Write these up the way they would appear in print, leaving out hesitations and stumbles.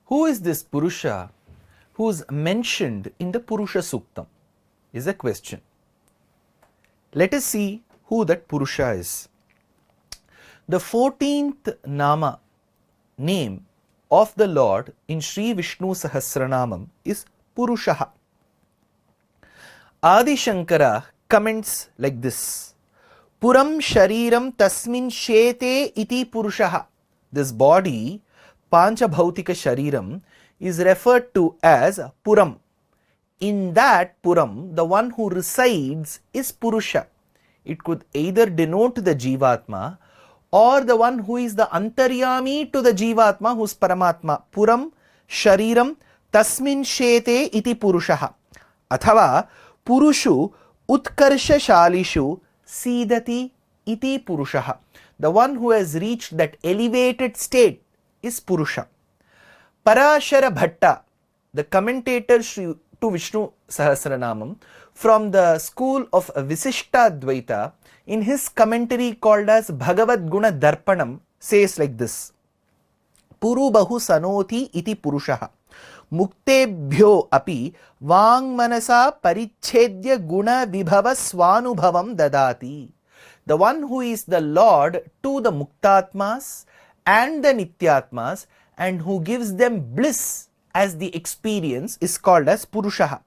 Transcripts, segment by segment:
Who is this Purusha who is mentioned in the Purushasuktam? Is a question. Let us see who that Purusha is. The 14th Nama, name of the Lord in Sri Vishnu Sahasranamam is Purushaha. Adi Shankara comments like this: Puram Shariram Tasmin Shete iti Purushaha. This body, Panchabhautika Shariram, is referred to as Puram. In that Puram, the one who resides is Purusha. It could either denote the Jivatma or the one who is the Antaryami to the Jivatma, who is Paramatma. Puram Shariram Tasmin Shete iti Purushaha. Athava Purushu Utkarsha Shalishu Sidati iti Purushaha. The one who has reached that elevated state is Purusha. Parashara Bhatta, the commentator to Vishnu Sahasranamam from the school of Visishta Dvaita, in his commentary called as Bhagavad Guna Darpanam, says like this: Puru Bahu Sanoti iti Purushaha Muktebhyo api Vang Manasa Parichedya Guna Vibhava Swanubhavam Dadati. The one who is the Lord to the Muktatmas and the Nityatmas and who gives them bliss as the experience is called as Purushaha.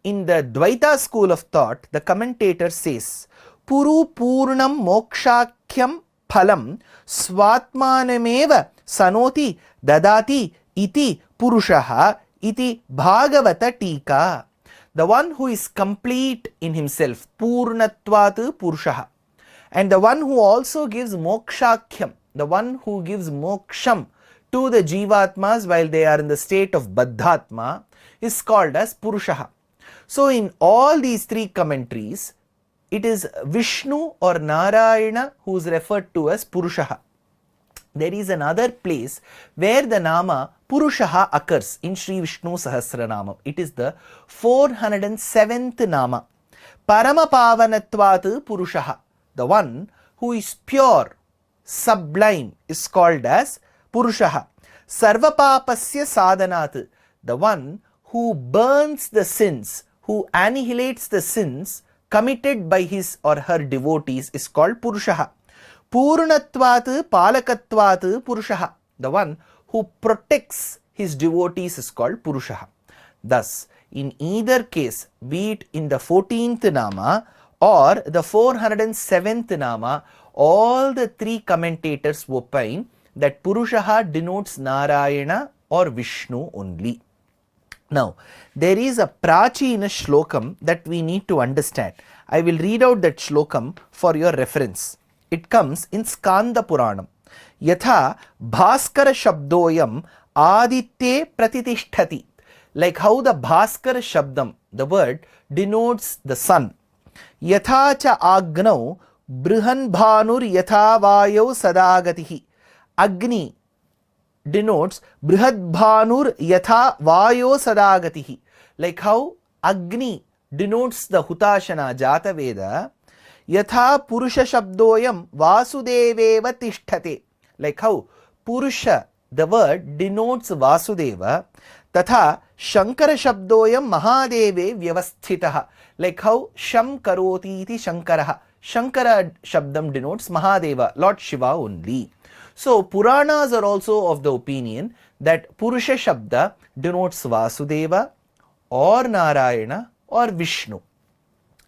In the Dvaita school of thought, the commentator says, Puru Purnam Mokshakhyam Phalam Swatmanameva Sanoti Dadati iti Purushaha iti Bhagavata Tika. The one who is complete in himself, Purnatvat Purushaha. And the one who also gives Mokshakhyam, the one who gives Moksham to the Jivatmas while they are in the state of Baddhatma, is called as Purushaha. So in all these three commentaries, it is Vishnu or Narayana who is referred to as Purushaha. There is another place where the Nama Purushaha occurs in Sri Vishnu Sahasranamam. It is the 407th Nama. Paramapavanatvat Purushaha. The one who is pure, sublime, is called as Purushaha. Sarvapapasya Sadhanat. The one who burns the sins, who annihilates the sins committed by his or her devotees is called Purushaha. Purnatvat Palakatvat Purushaha. The one who protects his devotees is called Purushaha. Thus, in either case, be it in the 14th Nama or the 407th Nama, all the three commentators opine that Purushaha denotes Narayana or Vishnu only. Now, there is a Prachina Shlokam that we need to understand. I will read out that Shlokam for your reference. It comes in Skanda Puranam. Yatha Bhaskara Shabdoyam Aditye Pratitishthati. Like how the Bhaskara Shabdam, the word, denotes the sun. Yatha cha Agnau Brihan Bhanur Yatha Vayo Sadagatihi. Agni denotes Brihad Bhanur Yatha Vayo Sadagatihi. Like how Agni denotes the Hutashana Jata Veda, Yatha Purusha Shabdoyam Vasudeveva Tishthate. Like how Purusha, the word, denotes Vasudeva, Tatha Shankara Shabdoyam Mahadeve Vyavasthitaha. Like how Sham Karoti iti Shankaraha. Shankara Shabdam denotes Mahadeva, Lord Shiva only. So, Purānās are also of the opinion that Purusha Shabda denotes Vasudeva or Narayana or Vishnu.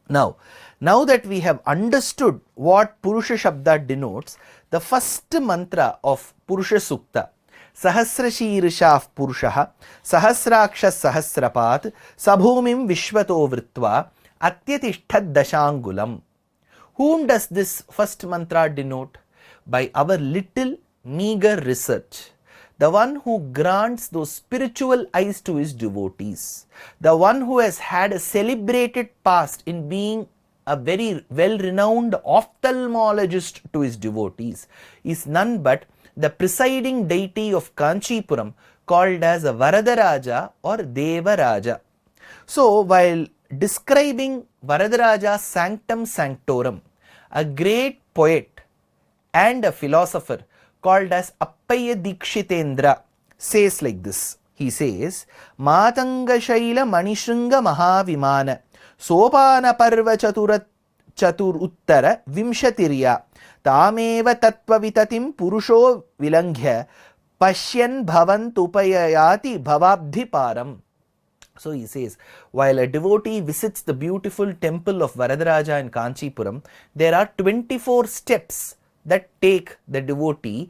Now that we have understood what Purusha Shabda denotes, the first mantra of Purushasukta, Sahasrashirshav Purushaha, Sahasrakshas Sahasrapat, Sabhumim Vishvato Vritva, Atyatishthad Dashangulam. Whom does this first mantra denote? By our little meager research, the one who grants those spiritual eyes to his devotees, the one who has had a celebrated past in being a very well-renowned ophthalmologist to his devotees, is none but the presiding deity of Kanchipuram called as a Varadaraja or Devaraja. So, while describing Varadaraja's sanctum sanctorum, a great poet and a philosopher called as Appaya Dikshitendra says like this. He says, Matanga Shaila Manishringa Mahavimana Sopana Parva Chatur Uttara Vimshatirya Tameva Tattva Vitatim Purusho Vilanghya Pashyan Bhavan Tupayayati Bhavabdhi Param. So he says, while a devotee visits the beautiful temple of Varadaraja in Kanchipuram, there are 24 steps that take the devotee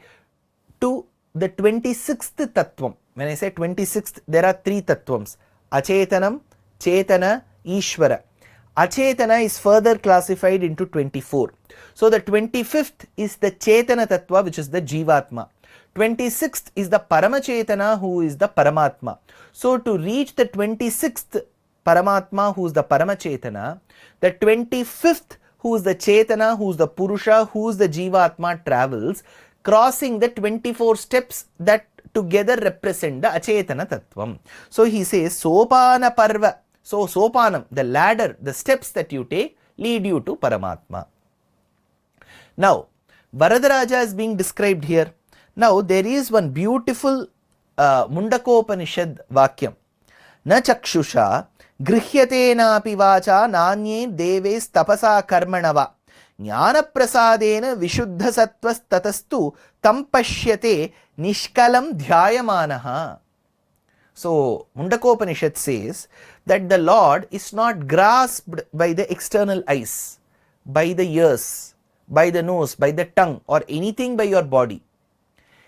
to the 26th Tattvam. When I say 26th, there are 3 Tattvams: Achetanam, Chetana, Ishvara. Achetana is further classified into 24. So the 25th is the Chetana Tattva, which is the Jivatma. 26th is the Paramachetana, who is the Paramatma. So to reach the 26th Paramatma, who is the Paramachetana, the 25th, who is the Chetana, who is the Purusha, who is the Jivatma, travels, crossing the 24 steps that together represent the Achetana Tattvam. So he says, Sopana Parva. So Sopanam, the ladder, the steps that you take, lead you to Paramatma. Now, Varadaraja is being described here. Now, there is one beautiful Mundakopanishad Vakyam. Na chakshusha grihyate napi vacha nanye deves tapasa karmanava jnana prasadena vishuddha sattvas tatastu tam pashyate nishkalam dhyayamanaha. So, Mundakopanishad says that the Lord is not grasped by the external eyes, by the ears, by the nose, by the tongue, or anything by your body.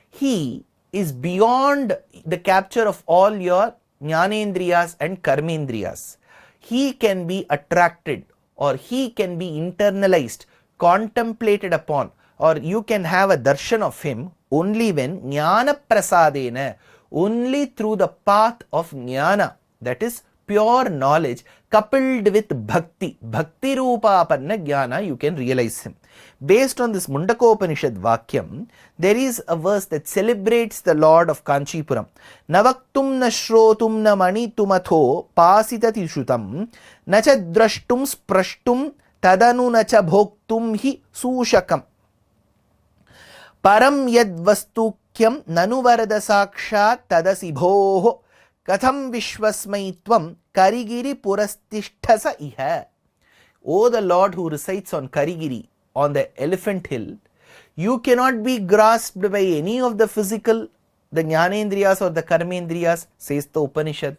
He is beyond the capture of all your jnanendriyas and karmendriyas. He can be attracted, or he can be internalized, contemplated upon, or you can have a darshan of him only when jnana prasadena, only through the path of jnana, that is pure knowledge, coupled with bhakti, bhakti rupa panna jnana, you can realize him. Based on this Mundakopanishad Vakyam, there is a verse that celebrates the Lord of Kanchipuram. Navaktum na shrotum na manitumatho pasitati shutam nacha drashtum sprashtum tadanu nacha bhoktum hi sushakam param yad vastukyam nanu varada sakshat tadasibhoho katham vishvasmaitvam karigiri purastisthasa iha. O the Lord who resides on Karigiri, on the elephant hill, you cannot be grasped by any of the physical, the jnanendriyas or the karmendriyas, says the Upanishad.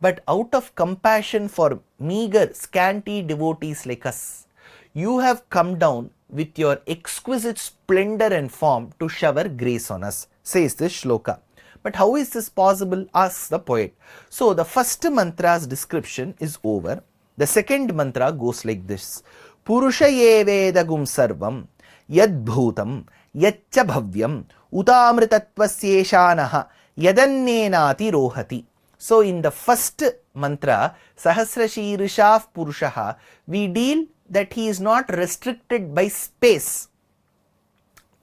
But out of compassion for meager, scanty devotees like us, you have come down with your exquisite splendor and form to shower grace on us, says this shloka. But how is this possible, asks the poet. So the first mantra's description is over. The second mantra goes like this. Purushaye vedagum sarvam yadbhutam yaccha bhavyam utamritatvasyeeshanaha yadannenati rohati. So in the first mantra, Sahasrashirsha Purushaha, we deal that he is not restricted by space.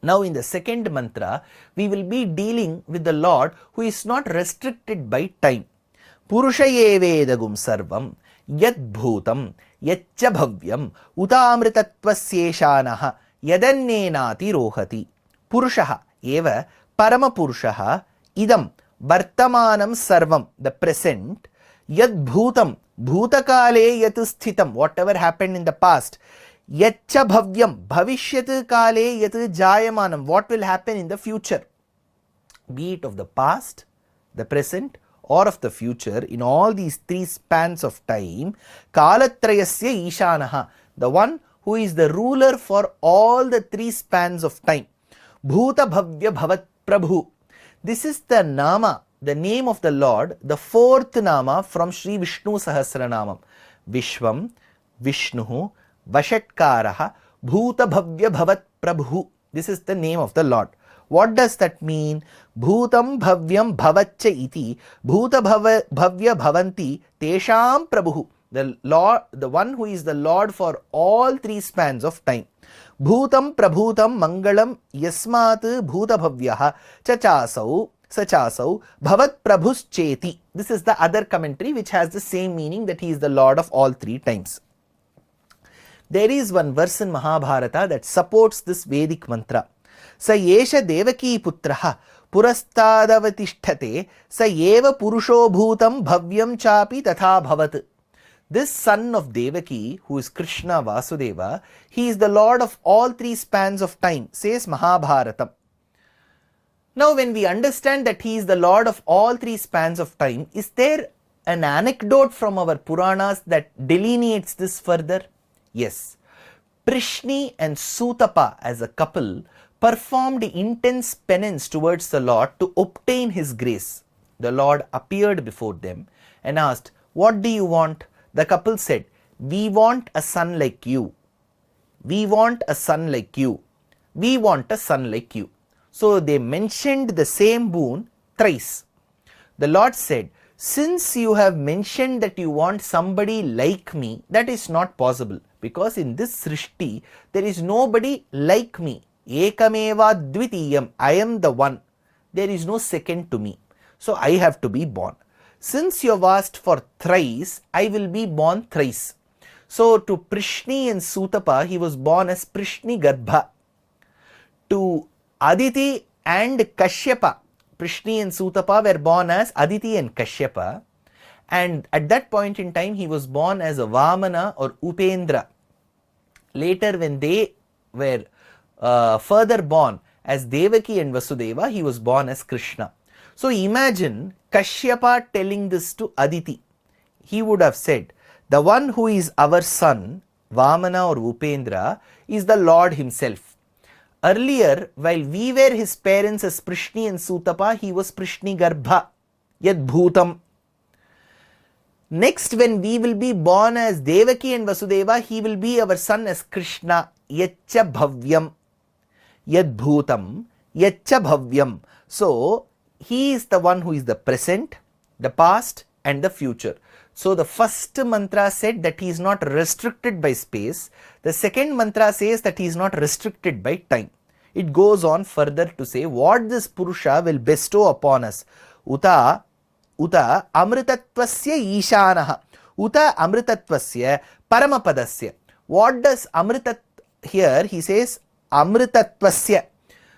Now in the second mantra, we will be dealing with the Lord who is not restricted by time. Purushaye vedagum sarvam yadbhutam yaccha bhavyam utamritatvasyeeshanaha yadannenati rohati. Purushaha eva paramapurushaha idam vartamanam sarvam, the present, yadbhutam bhutakale yat sthitam, whatever happened in the past, yaccha bhavyam bhavishyat kale yat jayamanam, what will happen in the future, be it of the past, the present, or of the future. In all these 3 spans of time, kalatrayasya ishanaha, the one who is the ruler for all the 3 spans of time. Bhuta bhavya bhavat prabhu, this is the nama, the name of the Lord, the 4th nama from Sri Vishnu Sahasranamam. Vishwam, Vishnu, Vashatkaraha, Bhuta bhavya bhavat prabhu, this is the name of the Lord. What does that mean? Bhutam bhavyam bhavaccha iti, bhuta bhavya bhavanti tesham prabhu, the Lord, the one who is the Lord for all 3 spans of time. Bhutam prabhutam mangalam yasmat bhuta bhavyaha chachasau sachasau bhavat prabhus cheti. This is the other commentary which has the same meaning, that he is the Lord of all 3 times. There is one verse in Mahābhārata that supports this Vedic mantra. Sa yesha devaki putraha purastadavatishthate sa eva purusho bhutam bhavyam chapi tatha bhavat. This son of Devaki, who is Krishna Vasudeva, he is the Lord of all three spans of time, says Mahābhārata. Now, when we understand that he is the Lord of all three spans of time, is there an anecdote from our Purānās that delineates this further? Yes. Prishni and Sutapa as a couple performed intense penance towards the Lord to obtain his grace. The Lord appeared before them and asked, "What do you want?" The couple said, "We want a son like you. We want a son like you. We want a son like you." So they mentioned the same boon thrice. The Lord said, "Since you have mentioned that you want somebody like me, that is not possible, because in this Srishti there is nobody like me. Ekameva dvitiyam, I am the one. There is no second to me. So I have to be born. Since you have asked for thrice, I will be born thrice." So to Prishni and Sutapa, he was born as Prishni Garbha. To Aditi and Kashyapa, Prishni and Sutapa were born as Aditi and Kashyapa. And at that point in time, he was born as a Vamana or Upendra. Later, when they were further born as Devaki and Vasudeva, he was born as Krishna. So imagine Kashyapa telling this to Aditi. He would have said, "The one who is our son, Vamana or Upendra, is the Lord himself. Earlier, while we were his parents as Prishni and Sutapa, he was Prishni Garbha, Yad Bhutam. Next, when we will be born as Devaki and Vasudeva, he will be our son as Krishna, Yaccha Bhavyam, Yad Bhutam, Yaccha Bhavyam." So, he is the one who is the present, the past and the future. So the first mantra said that he is not restricted by space. The second mantra says that he is not restricted by time. It goes on further to say what this Purusha will bestow upon us. Uta amritatvasya ishanaha. Uta amritatvasya paramapadasya. What does amritat, here he says amritatvasya.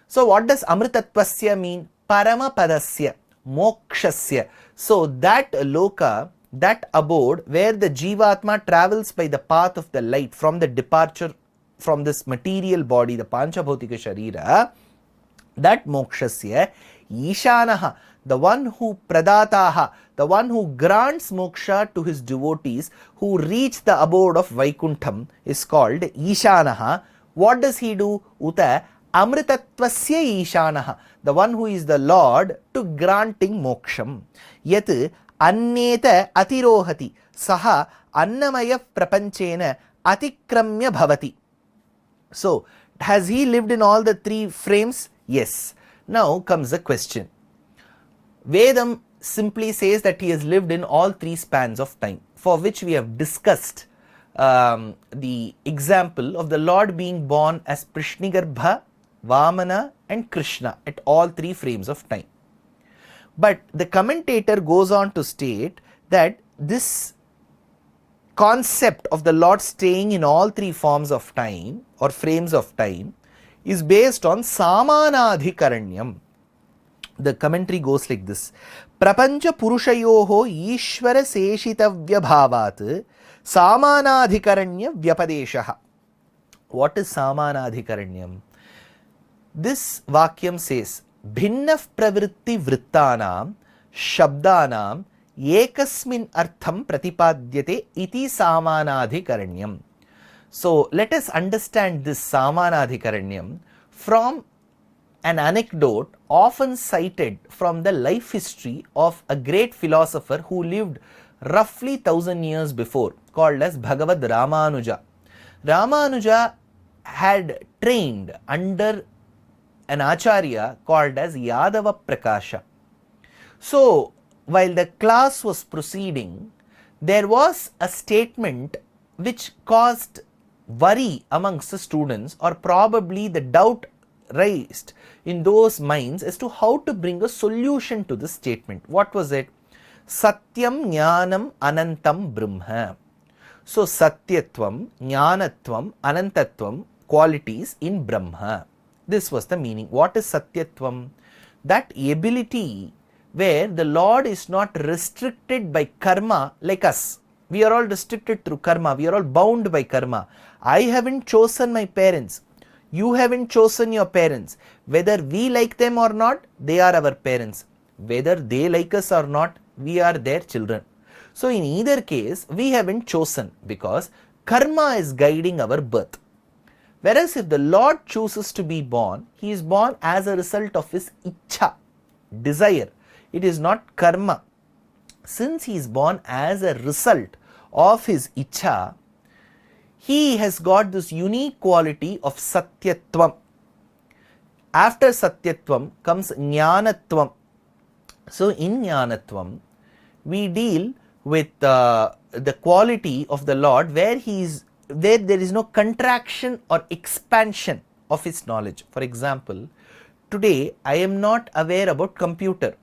So what does amritatvasya mean? Paramapadasya, mokshasya. So that loka, that abode where the Jivatma travels by the path of the light from the departure from this material body, the Panchabhautika Sharira, that mokshasya, Ishanaha, the one who pradataha, the one who grants moksha to his devotees who reach the abode of Vaikuntham, is called Ishanaha. What does he do? Uta amritatvasya Ishanaha, the one who is the Lord to granting moksham. Yat anneta atirohati saha annamaya prapanchena atikramya bhavati. So, has he lived in all the three frames? Yes. Now comes the question. Vedam simply says that he has lived in all three spans of time, for which we have discussed the example of the Lord being born as Prishnigarbha, Vamana and Krishna at all three frames of time. But the commentator goes on to state that this concept of the Lord staying in all three forms of time or frames of time is based on Samanadhikaranyam. The commentary goes like this. Prapancha Purushayoho Ishvara Seshitavya Bhavat Samanadhikaranya Vyapadeshaha. What is Samanadhikaranyam? This Vakyam says, Bhinnaf pravritti vrittanam shabdanam ekasmin artham pratipadyate iti samanadhikaranyam. So let us understand this samanadhikaranyam from an anecdote often cited from the life history of a great philosopher who lived roughly 1000 years before, called as Bhagavad Rāmānuja. Rāmānuja had trained under an acharya called as Yadava Prakasha. So, while the class was proceeding, there was a statement which caused worry amongst the students, or probably the doubt raised in those minds as to how to bring a solution to this statement. What was it? Satyam Jnanam Anantam Brahma. So, Satyatvam, Jnanatvam, Anantatvam qualities in Brahma. This was the meaning. What is Satyatvam? that ability where the Lord is not restricted by karma like us. We are all restricted through karma. We are all bound by karma. I haven't chosen my parents. You haven't chosen your parents. Whether we like them or not, they are our parents. Whether they like us or not, we are their children. So in either case, we haven't chosen because karma is guiding our birth. Whereas if the Lord chooses to be born, he is born as a result of his ichha, desire. It is not karma. Since he is born as a result of his ichha, he has got this unique quality of satyatvam. After satyatvam comes jnanatvam. So in jnanatvam, we deal with the quality of the Lord where there is no contraction or expansion of his knowledge. For example, today I am not aware about computer.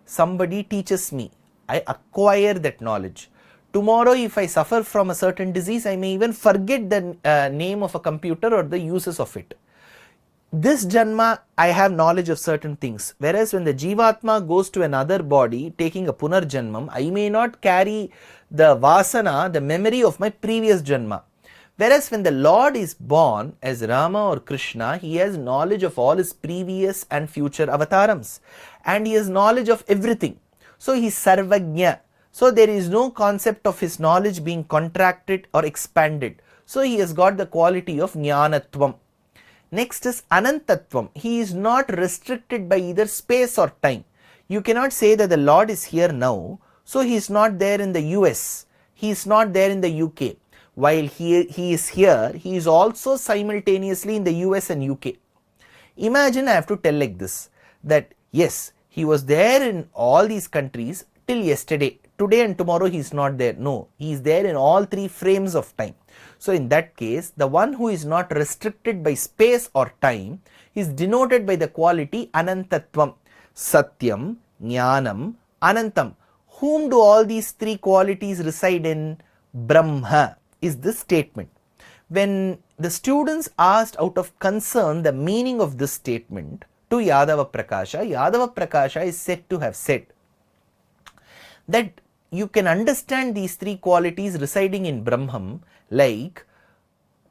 Somebody teaches me. I acquire that knowledge. Tomorrow if I suffer from a certain disease, I may even forget the name of a computer or the uses of it. This janma I have knowledge of certain things, whereas when the Jivatma goes to another body taking a punarjanmam, I may not carry the vasana, the memory of my previous janma. Whereas when the Lord is born as Rama or Krishna, he has knowledge of all his previous and future avatarams, and he has knowledge of everything. So he is sarvajna. So there is no concept of his knowledge being contracted or expanded. So he has got the quality of jnanatvam. Next is anantatvam. He is not restricted by either space or time. You cannot say that the Lord is here now, so he is not there in the US, he is not there in the UK. While he is here, he is also simultaneously in the US and UK. Imagine I have to tell like this, that yes, he was there in all these countries till yesterday. Today and tomorrow he is not there. No, he is there in all three frames of time. So in that case, the one who is not restricted by space or time is denoted by the quality anantatvam. Satyam, jnanam, anantam. Whom do all these three qualities reside in? Brahma is this statement. When the students asked out of concern the meaning of this statement to Yadava Prakasha is said to have said that you can understand these three qualities residing in Brahman like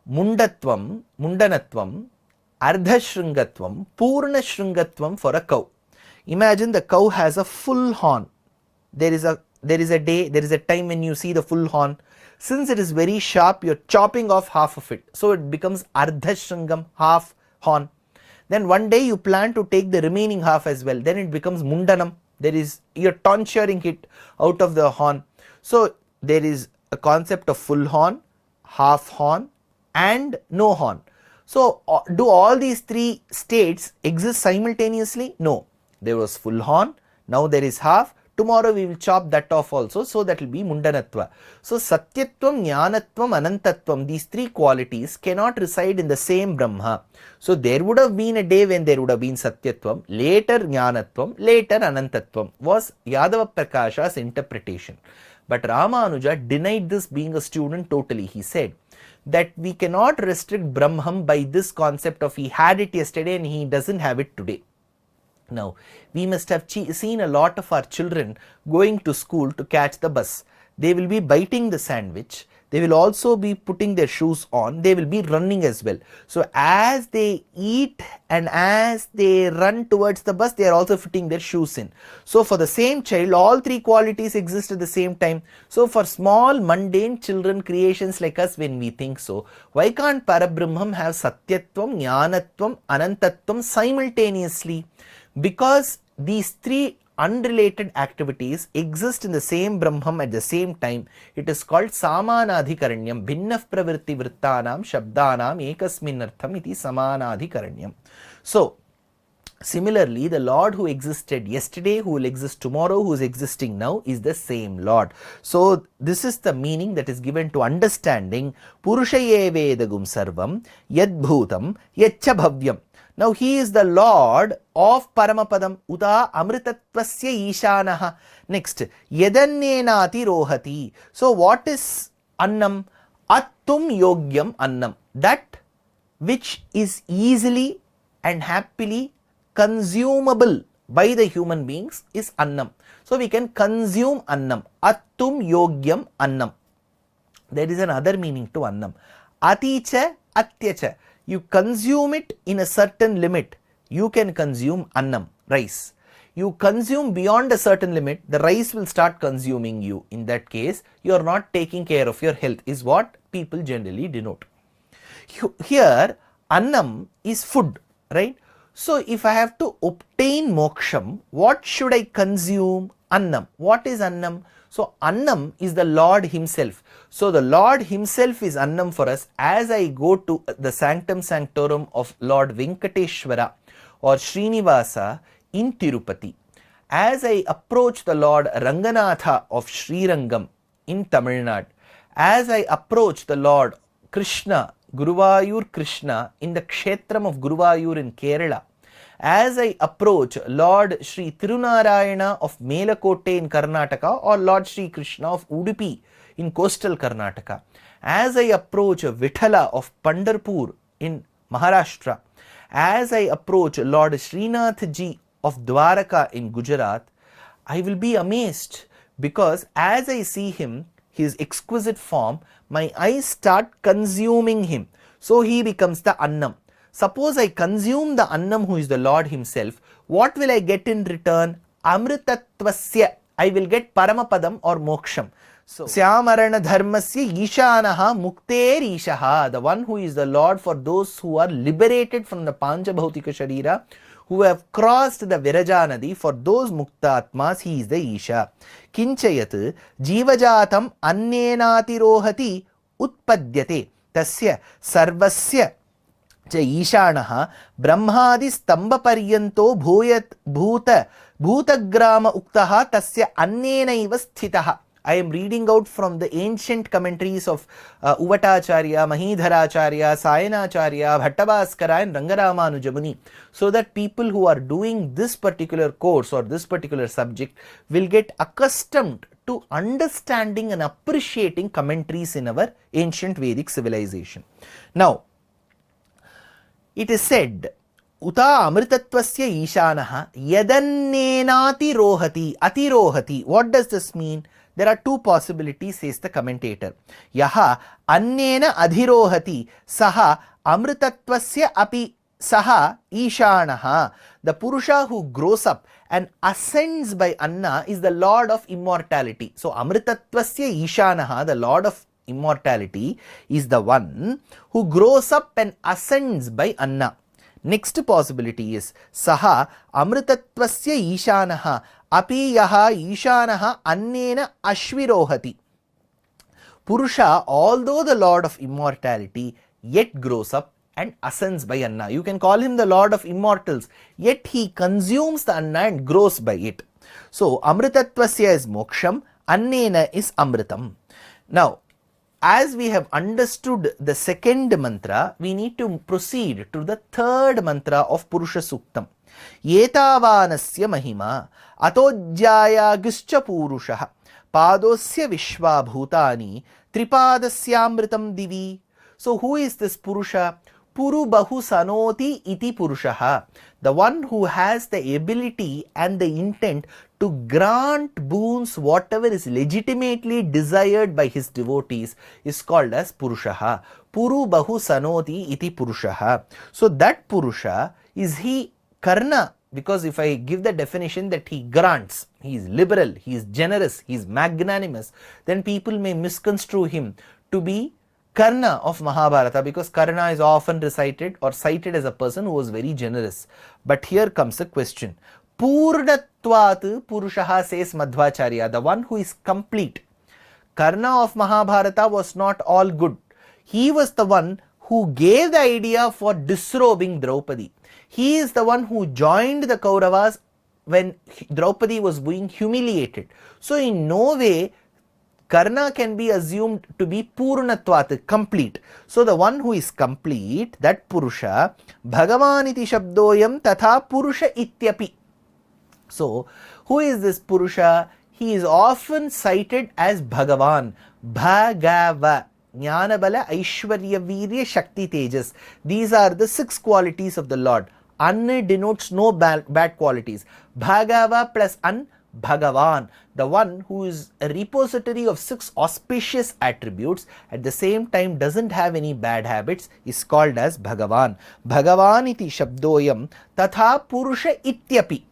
mundatvam, mundanatvam, ardhashringatvam, purnashringatvam for a cow. Imagine the cow has a full horn. There is a day, there is a time when you see the full horn. Since it is very sharp, you are chopping off half of it. So it becomes ardhashringam, half horn. Then one day you plan to take the remaining half as well. Then it becomes mundanam. You are tonsuring it out of the horn. So there is a concept of full horn, half horn and no horn. So do all these three states exist simultaneously? No. There was full horn, now there is half. Tomorrow we will chop that off also, so that will be mundanatva. So satyatvam, jnanatvam, anantatvam, these three qualities cannot reside in the same Brahma. So there would have been a day when there would have been satyatvam, later jnanatvam, later anantatvam was Yadava Prakasha's interpretation. But Rāmānuja denied this being a student totally. He said that we cannot restrict Brahman by this concept of he had it yesterday and he doesn't have it today. Now, we must have seen a lot of our children going to school to catch the bus. They will be biting the sandwich. They will also be putting their shoes on. They will be running as well. So, as they eat and as they run towards the bus, they are also fitting their shoes in. So, for the same child, all three qualities exist at the same time. So, for small mundane children creations like us, when we think so, why can't Parabrahman have Satyatvam, Jnanatvam, Anantatvam simultaneously? Because these three unrelated activities exist in the same Brahman at the same time, it is called Samanadhikaranyam. Bhinnaf pravritti vrittanam shabdanam ekasminartham iti Samanadhikaranyam. So, similarly, the Lord who existed yesterday, who will exist tomorrow, who is existing now is the same Lord. So, this is the meaning that is given to understanding Purushaye Vedagum Sarvam Yadbhutam Yaccha Bhavyam. Now, he is the Lord of Paramapadam Uta Amritatvasya Ishanaha. Next, Yadannenati Rohati. So, what is Annam? Attum Yogyam Annam. That which is easily and happily consumable by the human beings is annam. So we can consume annam. Attum yogyam annam. There is another meaning to annam. Aticha atyacha. You consume it in a certain limit. You can consume annam, rice. You consume beyond a certain limit, the rice will start consuming you. In that case, you are not taking care of your health, is what people generally denote. Here, annam is food, right? So if I have to obtain moksham, what should I consume? Annam. What is annam? So annam is the Lord himself. So the Lord himself is annam for us. As I go to the sanctum sanctorum of Lord Venkateshwara or Srinivasa in Tirupati, as I approach the Lord Ranganatha of Srirangam in Tamil Nadu, as I approach the Lord Krishna, Guruvayur Krishna in the Kshetram of Guruvayur in Kerala, as I approach Lord Sri Tirunarayana of Melakote in Karnataka or Lord Sri Krishna of Udupi in coastal Karnataka, as I approach Vithala of Pandharpur in Maharashtra, as I approach Lord Srinath Ji of Dwaraka in Gujarat, I will be amazed, because as I see him, his exquisite form, my eyes start consuming him. So he becomes the annam. Suppose I consume the annam who is the Lord himself, what will I get in return? Amritatvasya. I will get Paramapadam or Moksham. So, Syamarana Dharmasya Ishanaha Mukter Ishaha, the one who is the Lord for those who are liberated from the Panchabhautika Sharira, who have crossed the Viraja Nadi, for those Muktatmas, he is the Isha. Kinchayat Jivajatam Annenati Rohati Utpadyate Tasya Sarvasya Ishanaha Brahmadi Stamba Paryanto Bhutagrama Uktaha Tasya Annenaiva Sthitaha. I am reading out from the ancient commentaries of Uvatacharya, Mahidharacharya, Sayanacharya, Bhattavaskara and Rangaramanujamuni, so that people who are doing this particular course or this particular subject will get accustomed to understanding and appreciating commentaries in our ancient Vedic civilization. Now, it is said, Uta amritatvasya ishanaha yadannenati rohati atirohati. What does this mean? There are two possibilities, says the commentator. Yaha annena adhirohati saha amritatvasya api saha ishanaha. The Purusha who grows up and ascends by Anna is the Lord of immortality. So amritatvasya ishanaha, the Lord of immortality, is the one who grows up and ascends by Anna. Next possibility is saha amritatvasya ishanaha api yaha ishanaha annena ashvirohati. Purusha, although the Lord of immortality, yet grows up and ascends by Anna. You can call him the Lord of immortals, yet he consumes the Anna and grows by it. So amritatvasya is moksham, annena is amritam. Now, as we have understood the second mantra, we need to proceed to the third mantra of Purushasuktam. Yetavanasya mahima atojjaya guscha purushaha padosya vishva bhutani tripadasya divi. So who is this Purusha? Puru bahu sanoti iti Purushaha, the one who has the ability and the intent to grant boons whatever is legitimately desired by his devotees is called as Purushaha. Puru bahu sanoti iti Purushaha. So that Purusha, is he Karna? Because if I give the definition that he grants, he is liberal, he is generous, he is magnanimous, then people may misconstrue him to be Karna of Mahābhārata, because Karna is often recited or cited as a person who was very generous. But here comes the question. Purnatvat Purushaha, says Madhvacharya, the one who is complete. Karna of Mahābhārata was not all good. He was the one who gave the idea for disrobing Draupadi. He is the one who joined the Kauravas when Draupadi was being humiliated. So in no way Karna can be assumed to be Purnatvat, complete. So the one who is complete, that Purusha, Bhagavan iti shabdoyam tatha Purusha ityapi. So who is this Purusha? He is often cited as Bhagavan, Bhagava, Jnanabala, Aishwarya, Virya, Shakti, Tejas. These are the 6 qualities of the Lord. An denotes no bad qualities. Bhagava plus an, Bhagavan, the one who is a repository of 6 auspicious attributes, at the same time doesn't have any bad habits, is called as Bhagavan. Bhagavan iti shabdoyam tatha Purusha ityapi.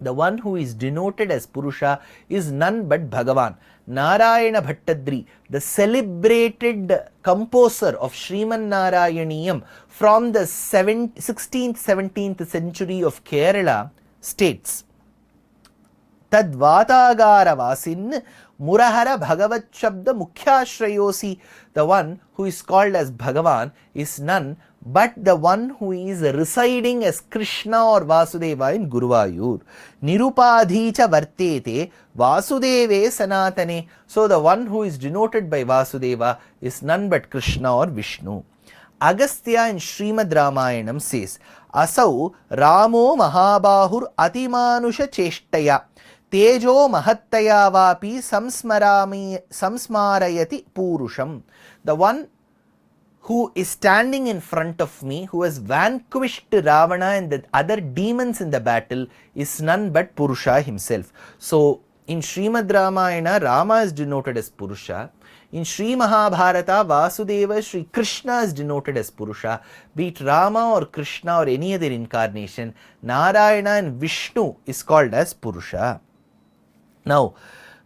The one who is denoted as Purusha is none but Bhagavan. Narayana Bhattadri, the celebrated composer of Sriman Narayaniyam from the 16th, 17th century of Kerala, states, Tadvatagara Vasin Murahara Bhagavat Shabda Mukhyashrayosi. The one who is called as Bhagavan is none but the one who is residing as Krishna or Vasudeva in Guruvayur. Nirupadhicha Vartete Vasudeve Sanatane. So the one who is denoted by Vasudeva is none but Krishna or Vishnu. Agastya in Srimad Rāmāyanam says, Asau Ramo Mahābhāhur Atimanusha Cheshtaya Tejo Mahattaya Vapi Samsmarayati Purusham. The one who is standing in front of me, who has vanquished Ravana and the other demons in the battle, is none but Purusha himself. So in Srimad Rāmāyana, Rama is denoted as Purusha. In Sri Mahābhārata, Vasudeva, Sri Krishna is denoted as Purusha. Be it Rama or Krishna or any other incarnation, Narayana and Vishnu is called as Purusha. Now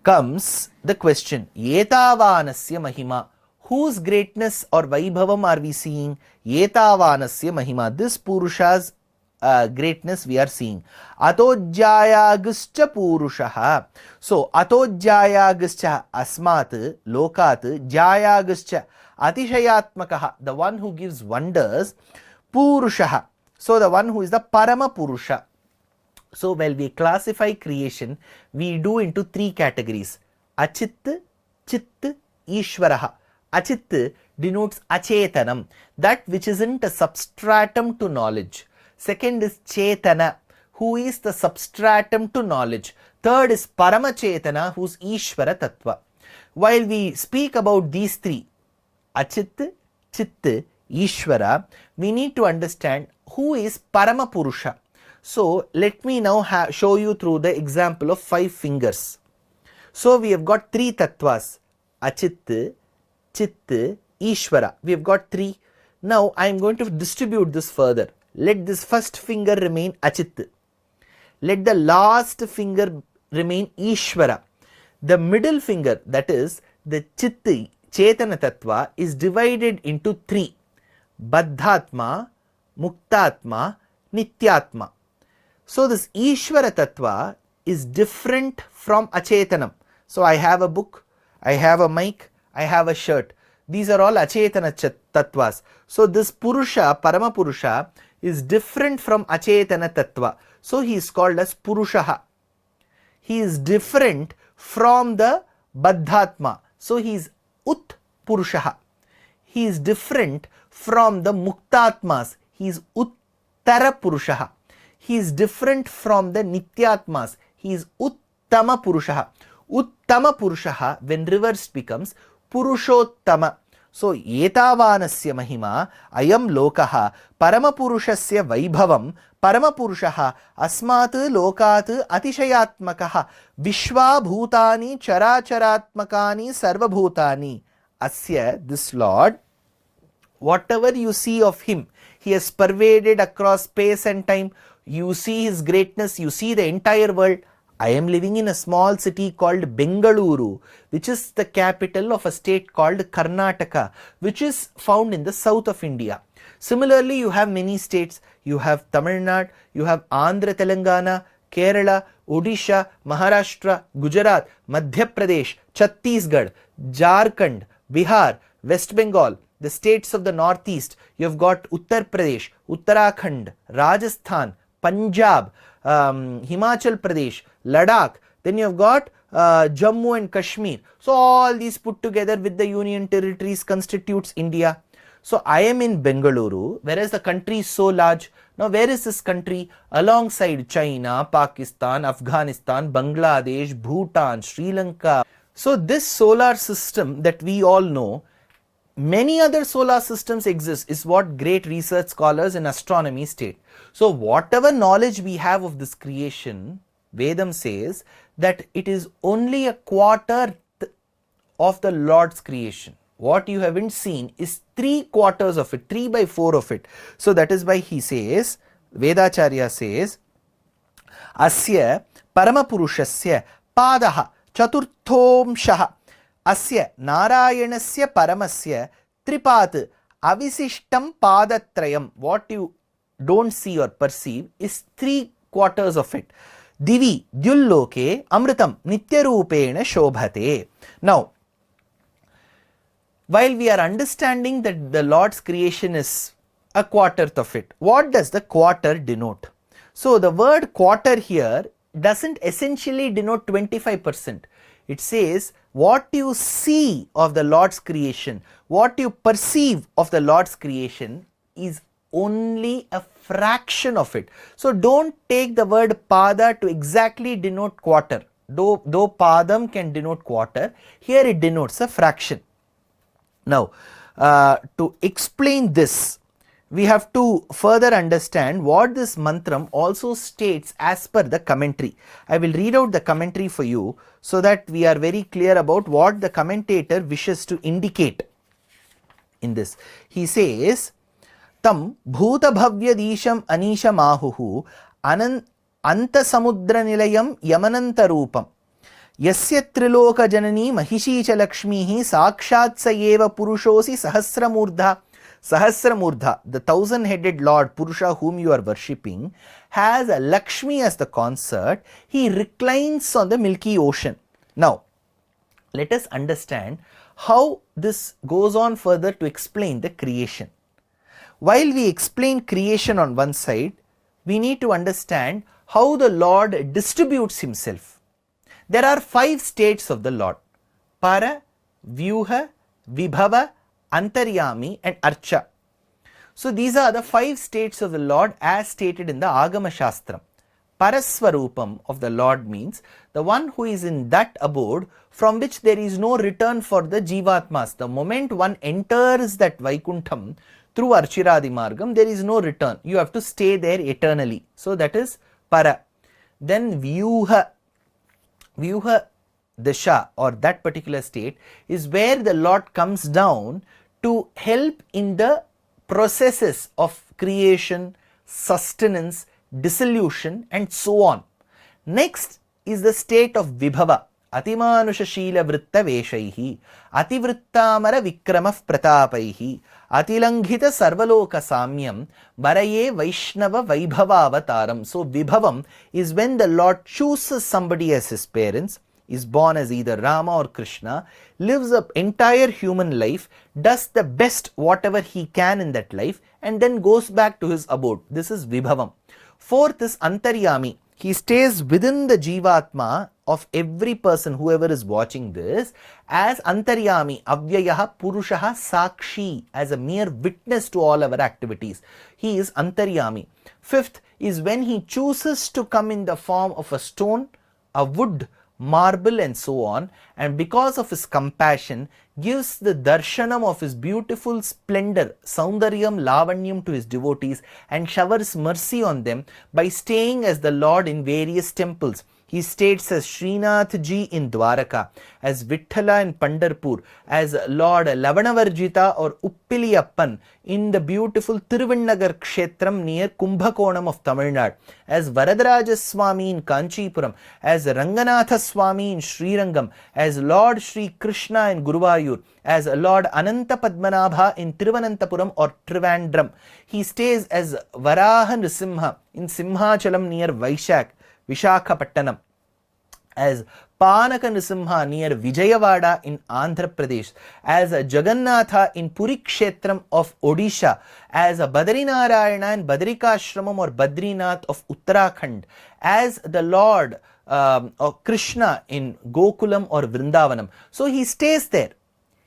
comes the question, Yetavanasya Mahima. Whose greatness or Vaibhavam are we seeing? Yetavanasya Mahima. This Purusha's greatness we are seeing. Atojjayaguscha Purushaha. So, Atojjayaguscha Asmat Lokat Jayaguscha Atishayatmakaha. The one who gives wonders. Purushaha. So, the one who is the Parama Purusha. So, while we classify creation, we do into 3 categories. Achit, Chit, Ishvaraha. Achit denotes Achetanam, that which isn't a substratum to knowledge. Second is Chetana, who is the substratum to knowledge. Third is Paramachetana, who is Ishvara Tattva. While we speak about these 3, Achit, Chit, Ishvara, we need to understand who is Parama Purusha. So, let me now show you through the example of 5 fingers. So, we have got 3 tattvas, Achit, Chit, Ishvara. We have got 3. Now, I am going to distribute this further. Let this first finger remain Achit. Let the last finger remain Ishvara. The middle finger, that is the Chit, Chetana Tattva, is divided into 3. Baddhatma, Muktatma, Nityatma. So, this Ishvara Tattva is different from Achetanam. So, I have a book, I have a mic, I have a shirt. These are all Achetana Tattvas. So, this Purusha, Parama Purusha, is different from Achetana Tattva. So, he is called as Purushaha. He is different from the Baddhatma. So, he is Ut Purushaha. He is different from the Muktatmas. He is Uttara Purushaha. He is different from the Nityatmas. He is Uttama Purushaha. Uttama Purushaha, when reversed, becomes Purushottama. So, Yetavanasya Mahima, Ayam Lokaha, Paramapurushasya Vaibhavam, Paramapurushaha, Asmat Lokat Atishayatmakaha, Vishwa Bhutani Characharatmakani Sarvabhutani. Asya, this Lord, whatever you see of him, he has pervaded across space and time. You see his greatness, you see the entire world. I am living in a small city called Bengaluru, which is the capital of a state called Karnataka, which is found in the south of India. Similarly, you have many states. You have Tamil Nadu, you have Andhra Telangana, Kerala, Odisha, Maharashtra, Gujarat, Madhya Pradesh, Chhattisgarh, Jharkhand, Bihar, West Bengal, the states of the northeast. You have got Uttar Pradesh, Uttarakhand, Rajasthan, Punjab, Himachal Pradesh, Ladakh, then you have got Jammu and Kashmir. So, all these put together with the union territories constitutes India. So, I am in Bengaluru, whereas the country is so large. Now, where is this country? Alongside China, Pakistan, Afghanistan, Bangladesh, Bhutan, Sri Lanka. So, this solar system that we all know many other solar systems exist is what great research scholars in astronomy state. So whatever knowledge we have of this creation, Vedam says that it is only a quarter of the Lord's creation. What you haven't seen is 3/4 of it, 3/4 of it. So that is why he says, Vedacharya says, Asya Paramapurushasya Padaha Chaturthomshaha Asya Narayanasya Paramasya Tripat Avisishtam Padatrayam. What you don't see or perceive is 3/4 of it. Divi Dyulloke Amritam Nityarupena Shobhate. Now, while we are understanding that the Lord's creation is a quarter of it, what does the quarter denote? So the word quarter here doesn't essentially denote 25%. It says what you see of the Lord's creation, what you perceive of the Lord's creation is only a fraction of it. So don't take the word pada to exactly denote quarter. Though padam can denote quarter, here it denotes a fraction. Now, to explain this, we have to further understand what this mantram also states as per the commentary. I will read out the commentary for you so that we are very clear about what the commentator wishes to indicate in this. He says, Tam bhuta bhavya disham anisha mahuhu anta samudra nilayam yamananta roopam. Yasya triloka janani mahishi cha lakshmihi sakshat sayeva purushosi sahasramurdha. Sahasramurdha, the 1,000-headed Lord Purusha whom you are worshipping, has a Lakshmi as the consort. He reclines on the milky ocean. Now, let us understand how this goes on further to explain the creation. While we explain creation on one side, we need to understand how the Lord distributes himself. There are 5 states of the Lord: Para, Vyuha, Vibhava, Antaryami and Archa. So these are the 5 states of the Lord as stated in the Agama Shastram. Paraswarupam of the Lord means the one who is in that abode from which there is no return for the Jivatmas. The moment one enters that Vaikuntham through Archiradi Margam, there is no return. You have to stay there eternally. So that is Para. Then Vyuha. Vyuha Dasha, or that particular state, is where the Lord comes down to help in the processes of creation, sustenance, dissolution and so on. Next is the state of Vibhava. Atimanusha Shila Vritta Veshaihi, Ativrittamara Vikramah Pratapaihi, Atilanghita Sarvaloka Samyam, Baraye Vaishnava Vaibhava Avataram. So Vibhavam is when the Lord chooses somebody as his parents, is born as either Rama or Krishna, lives an entire human life, does the best whatever he can in that life and then goes back to his abode. This is Vibhavam. Fourth is Antaryami. He stays within the Jivatma of every person, whoever is watching this, as Antaryami, Avyayaha, Purushaha, Sakshi, as a mere witness to all our activities. He is Antaryami. Fifth is when he chooses to come in the form of a stone, a wood, marble and so on, and because of his compassion gives the darshanam of his beautiful splendor, saundaryam, lavanyam to his devotees and showers mercy on them by staying as the Lord in various temples. He states as Srinath Ji in Dwaraka, as Vithala in Pandharpur, as Lord Lavanavarjita or Uppiliyappan in the beautiful Thiruvannagar Kshetram near Kumbhakonam of Tamil Nadu, as Varadaraja Swami in Kanchipuram, as Ranganatha Swami in Srirangam, as Lord Sri Krishna in Guruvayur, as Lord Ananta Padmanabha in Tiruvananthapuram or Trivandrum. He stays as Varaha Nrisimha in Simhachalam near Vishakhapattanam, as Panaka Nrisimha near Vijayawada in Andhra Pradesh, as a Jagannatha in Puri Kshetram of Odisha, as a Badrinarayana in Badrikashramam or Badrinath of Uttarakhand, as the Lord of Krishna in Gokulam or Vrindavanam. So he stays there,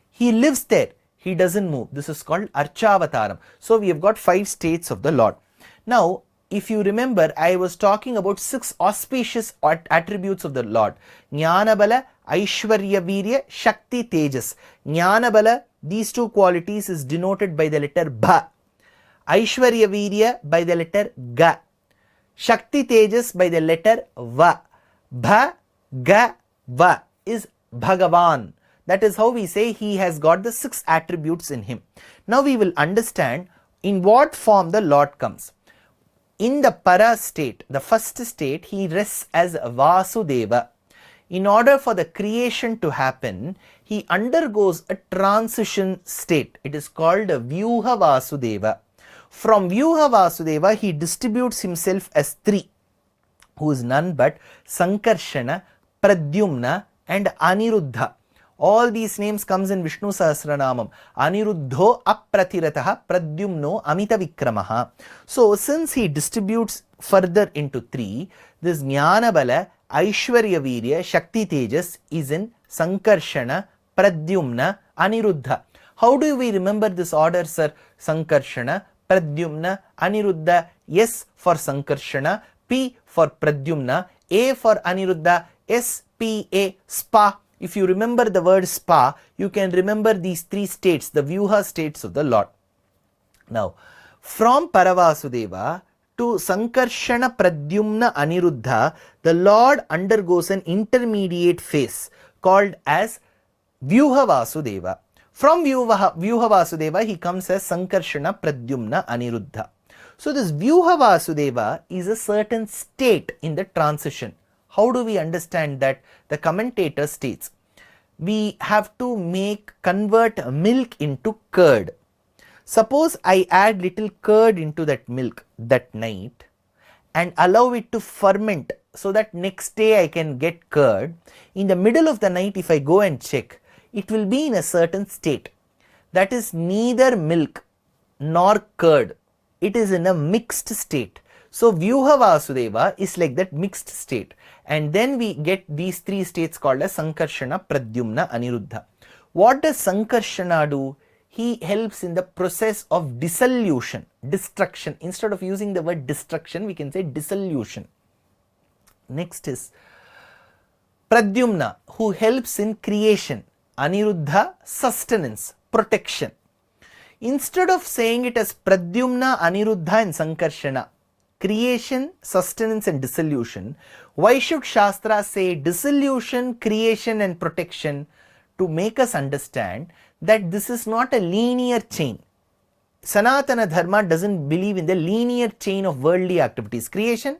he lives there, he doesn't move. This is called Archavataram. So we have got 5 states of the Lord. Now, if you remember, I was talking about 6 auspicious attributes of the Lord. Jnanabala, Aishwarya Virya, Shakti Tejas. Jnanabala, these two qualities is denoted by the letter Bha. Aishwarya Virya by the letter Ga. Shakti Tejas by the letter Va. Bha, Ga, Va is Bhagavan. That is how we say he has got the 6 attributes in him. Now we will understand in what form the Lord comes. In the Para state, the first state, he rests as Vasudeva. In order for the creation to happen, he undergoes a transition state. It is called Vyuha Vasudeva. From Vyuha Vasudeva, he distributes himself as 3, who is none but Sankarshana, Pradyumna and Aniruddha. All these names comes in Vishnu Sahasranamam. Aniruddho Aprathiratah Pradyumno Amita Vikramaha. So since he distributes further into 3, this Jnana Bala, Aishwarya Virya, Shakti Tejas is in Sankarshana, Pradyumna, Aniruddha. How do we remember this order, sir? Sankarshana, Pradyumna, Aniruddha. S for Sankarshana, P for Pradyumna, A for Aniruddha, S, P, A, Spa. If you remember the word Spa, you can remember these 3 states, the Vyuha states of the Lord. Now, from Paravasudeva to Sankarshana, Pradyumna, Aniruddha, the Lord undergoes an intermediate phase called as Vyuha Vasudeva. From Vyuha Vasudeva, he comes as Sankarshana, Pradyumna, Aniruddha. So this Vyuha Vasudeva is a certain state in the transition. How do we understand that? The commentator states, we have to convert milk into curd. Suppose I add little curd into that milk that night and allow it to ferment so that next day I can get curd. In the middle of the night, if I go and check, it will be in a certain state. That is neither milk nor curd. It is in a mixed state. So Vyuha Vasudeva is like that mixed state. And then we get these 3 states called as Sankarshana, Pradyumna, Aniruddha. What does Sankarshana do? He helps in the process of dissolution, destruction. Instead of using the word destruction, we can say dissolution. Next is Pradyumna, who helps in creation. Aniruddha, sustenance, protection. Instead of saying it as Pradyumna, Aniruddha and Sankarshana, creation, sustenance and dissolution, why should Shastra say dissolution, creation and protection? To make us understand that this is not a linear chain. Sanatana Dharma doesn't believe in the linear chain of worldly activities. Creation,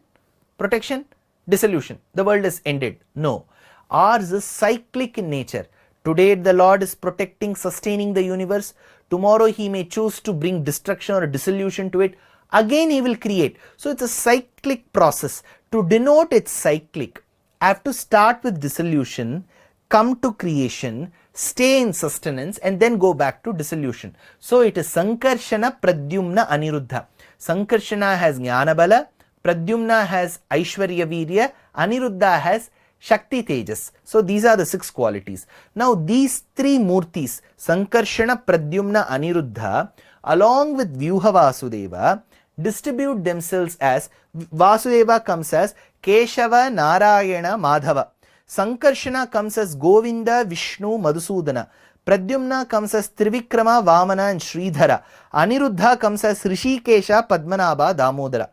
protection, dissolution. The world is ended. No. Ours is cyclic in nature. Today the Lord is protecting, sustaining the universe. Tomorrow he may choose to bring destruction or dissolution to it. Again he will create. So it's a cyclic process. To denote its cyclic, I have to start with dissolution, come to creation, stay in sustenance and then go back to dissolution. So it is Sankarshana, Pradyumna, Aniruddha. Sankarshana has Jnana Bala, Pradyumna has Aishwarya Virya, Aniruddha has Shakti Tejas. So these are the 6 qualities. Now these 3 murtis, Sankarshana, Pradyumna, Aniruddha, along with Vyuha Vasudeva, distribute themselves as Vasudeva comes as Keshava, Narayana, Madhava. Sankarshana comes as Govinda, Vishnu, Madhusudana. Pradyumna comes as Trivikrama, Vamana and Sridhara. Aniruddha comes as Rishikesha, Padmanabha, Damodara.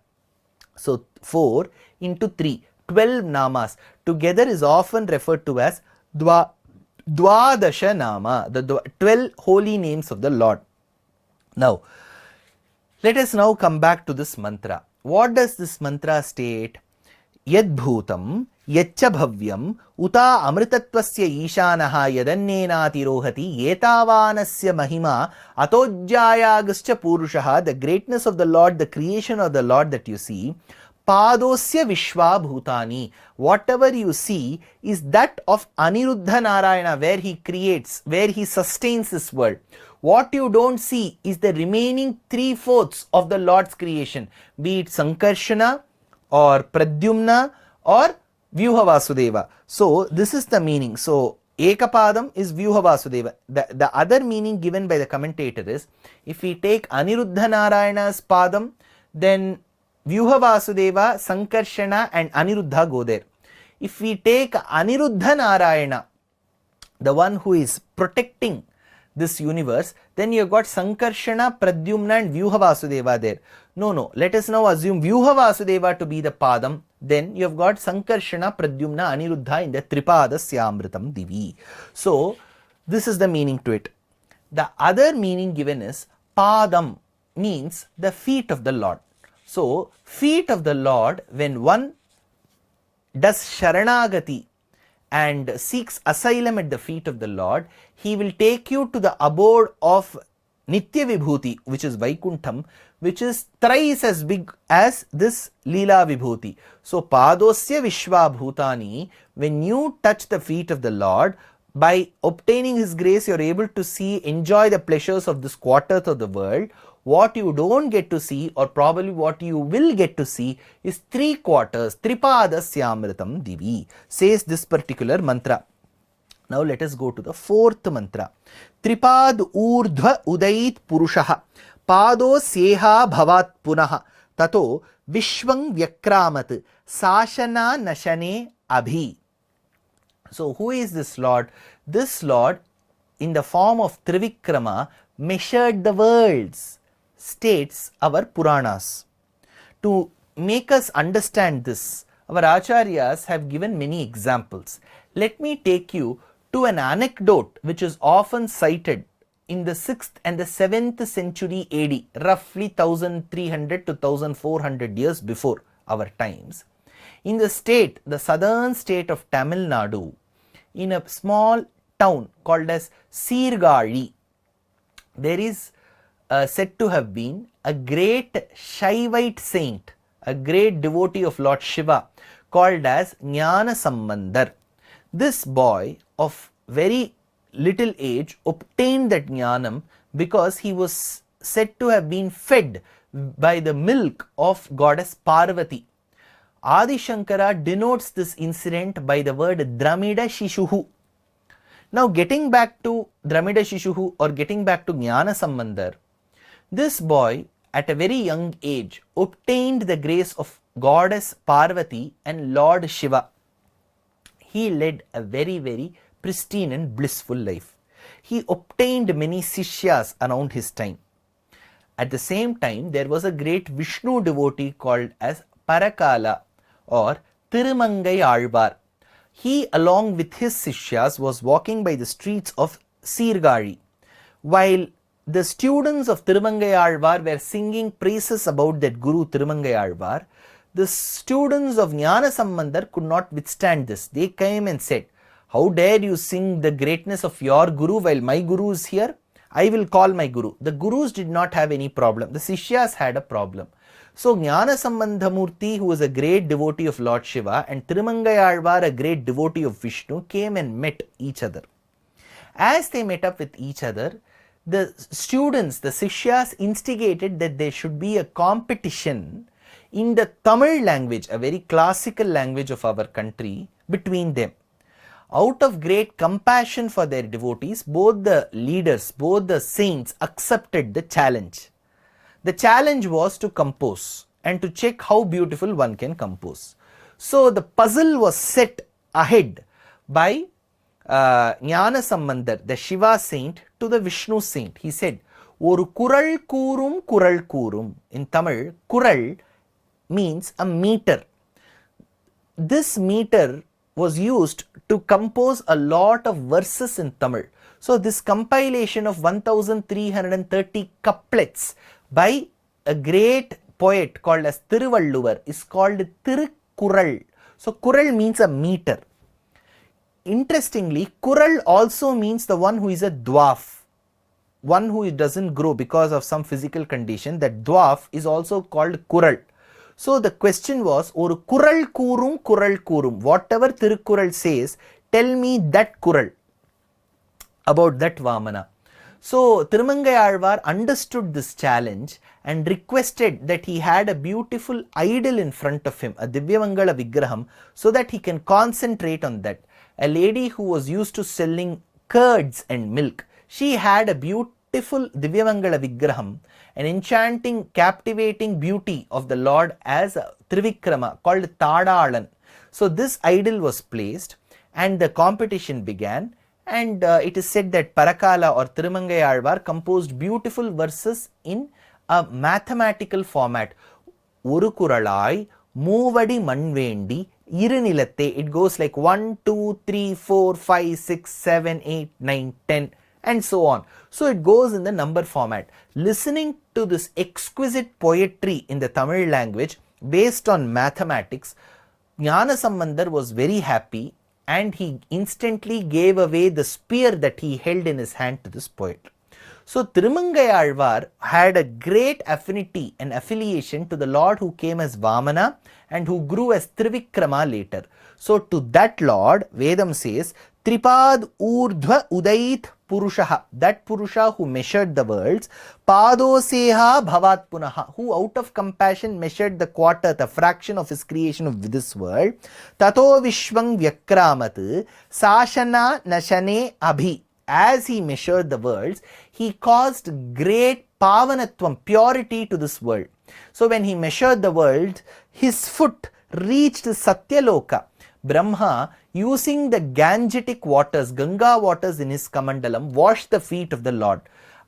So 4 into 3, 12 namas together is often referred to as Dwadasha Nama, the 12 holy names of the Lord. Now, let us now come back to this mantra. What does this mantra state? Yad bhutam, yaccha bhavyam, uta amritatvasya ishanaha yadannenati rohati, yetavanasya mahima, atojjayaguscha purushaha, the greatness of the Lord, the creation of the Lord that you see, padosya vishwa bhutani, whatever you see is that of Aniruddha Narayana, where he creates, where he sustains this world. What you don't see is the remaining 3/4 of the Lord's creation, be it Sankarshana or Pradyumna or Vyuha Vasudeva. So this is the meaning. So Ekapadam is Vyuha Vasudeva. The other meaning given by the commentator is, if we take Aniruddha Narayana's Padam, then Vyuha Vasudeva, Sankarshana and Aniruddha go there. If we take Aniruddha Narayana, the one who is protecting this universe, then you have got Sankarshana, Pradyumna and Vyuha Vasudeva there. No, let us now assume Vyuha Vasudeva to be the Padam. Then you have got Sankarshana, Pradyumna, Aniruddha in the Tripada Syamritam Divi. So this is the meaning to it. The other meaning given is Padam, means the feet of the Lord. So feet of the Lord, when one does Sharanagati and seeks asylum at the feet of the Lord, he will take you to the abode of Nitya Vibhuti, which is Vaikuntham, which is thrice as big as this Leela Vibhuti. So Padosya Vishwa Bhutani, when you touch the feet of the Lord, by obtaining his grace, you are able to enjoy the pleasures of this quarters of the world. What you don't get to see, or probably what you will get to see, is 3 quarters, Tripada Syamritam Divi, says this particular mantra. Now let us go to the 4th mantra. Tripad urdhva udait purushaha pado seha bhavat punaha tato vishwang vyakramat sashana nashane abhi. So who is this Lord? This Lord, in the form of Trivikrama, measured the worlds, states our Purānās. To make us understand this, our Acharyas have given many examples. Let me take you to an anecdote which is often cited in the 6th and the 7th century AD, roughly 1300 to 1400 years before our times. In the state, the southern state of Tamil Nadu, in a small town called as Sirgali, there is said to have been a great Shaivite saint, a great devotee of Lord Shiva, called as Jnana Sambandar. This boy of very little age obtained that Jnanam because he was said to have been fed by the milk of goddess Parvati. Adi Shankara denotes this incident by the word Dramida Shishuhu. Now getting back to Dramida Shishuhu, or getting back to Jnana Sambandar, this boy at a very young age obtained the grace of goddess Parvati and Lord Shiva. He led a very pristine and blissful life. He obtained many Sishyas around his time. At the same time, there was a great Vishnu devotee called as Parakala or Thirumangai Alvar. He, along with his Sishyas, was walking by the streets of Sirgali. While the students of Thirumangai Alvar were singing praises about that Guru Thirumangai Alvar, the students of Jnana Sambandar could not withstand this. They came and said, "How dare you sing the greatness of your Guru while my Guru is here? I will call my Guru." The Gurus did not have any problem. The Sishyas had a problem. So Jnana Sambandhamurti, who was a great devotee of Lord Shiva, and Thirumangai Alvar, a great devotee of Vishnu, came and met each other. As they met up with each other, the students, the Sishyas, instigated that there should be a competition in the Tamil language, a very classical language of our country, between them. Out of great compassion for their devotees, both the leaders, both the saints accepted the challenge. The challenge was to compose and to check how beautiful one can compose. So the puzzle was set ahead by Jnana Sambandar, the Shiva saint, to the Vishnu saint. He said, "Oru kural koorum." In Tamil, kural means a meter. This meter was used to compose a lot of verses in Tamil. So this compilation of 1330 couplets by a great poet called as Thiruvalluvar is called Tirukkural. So Kural means a meter. Interestingly, Kural also means the one who is a dwarf, one who doesn't grow because of some physical condition. That dwarf is also called Kural. So the question was, "Oru kural koorum," whatever Tirukkural says, tell me that Kural about that Vamana. So Thirumangai Alvar understood this challenge and requested that he had a beautiful idol in front of him, a Divyamangala Vigraham, so that he can concentrate on that. A lady who was used to selling curds and milk, she had a beautiful Divyamangala Vigraham, an enchanting, captivating beauty of the Lord as a Trivikrama called Tadalan. So this idol was placed and the competition began, and it is said that Parakala or Tirumangayalvar composed beautiful verses in a mathematical format. Oru kuralai moovadi manvendi irunilatte. It goes like 1, 2, 3, 4, 5, 6, 7, 8, 9, 10 and so on. So it goes in the number format. Listening to this exquisite poetry in the Tamil language based on mathematics, Gnanasambandar was very happy and he instantly gave away the spear that he held in his hand to this poet. So Tirumangayalvar had a great affinity and affiliation to the Lord who came as Vamana and who grew as Trivikrama later. So to that Lord, Vedam says, Tripad Urdhva Udait Purushaha, that Purusha who measured the worlds, Padoseha Bhavat Punaha, who out of compassion measured the quarter, the fraction of his creation of this world, Tato Vishwang Vyakramat, Sashana Nashane Abhi. As he measured the worlds, he caused great pavanatvam, purity to this world. So when he measured the world, his foot reached Satyaloka. Brahma, using the Gangetic waters, Ganga waters in his Kamandalam, washed the feet of the Lord.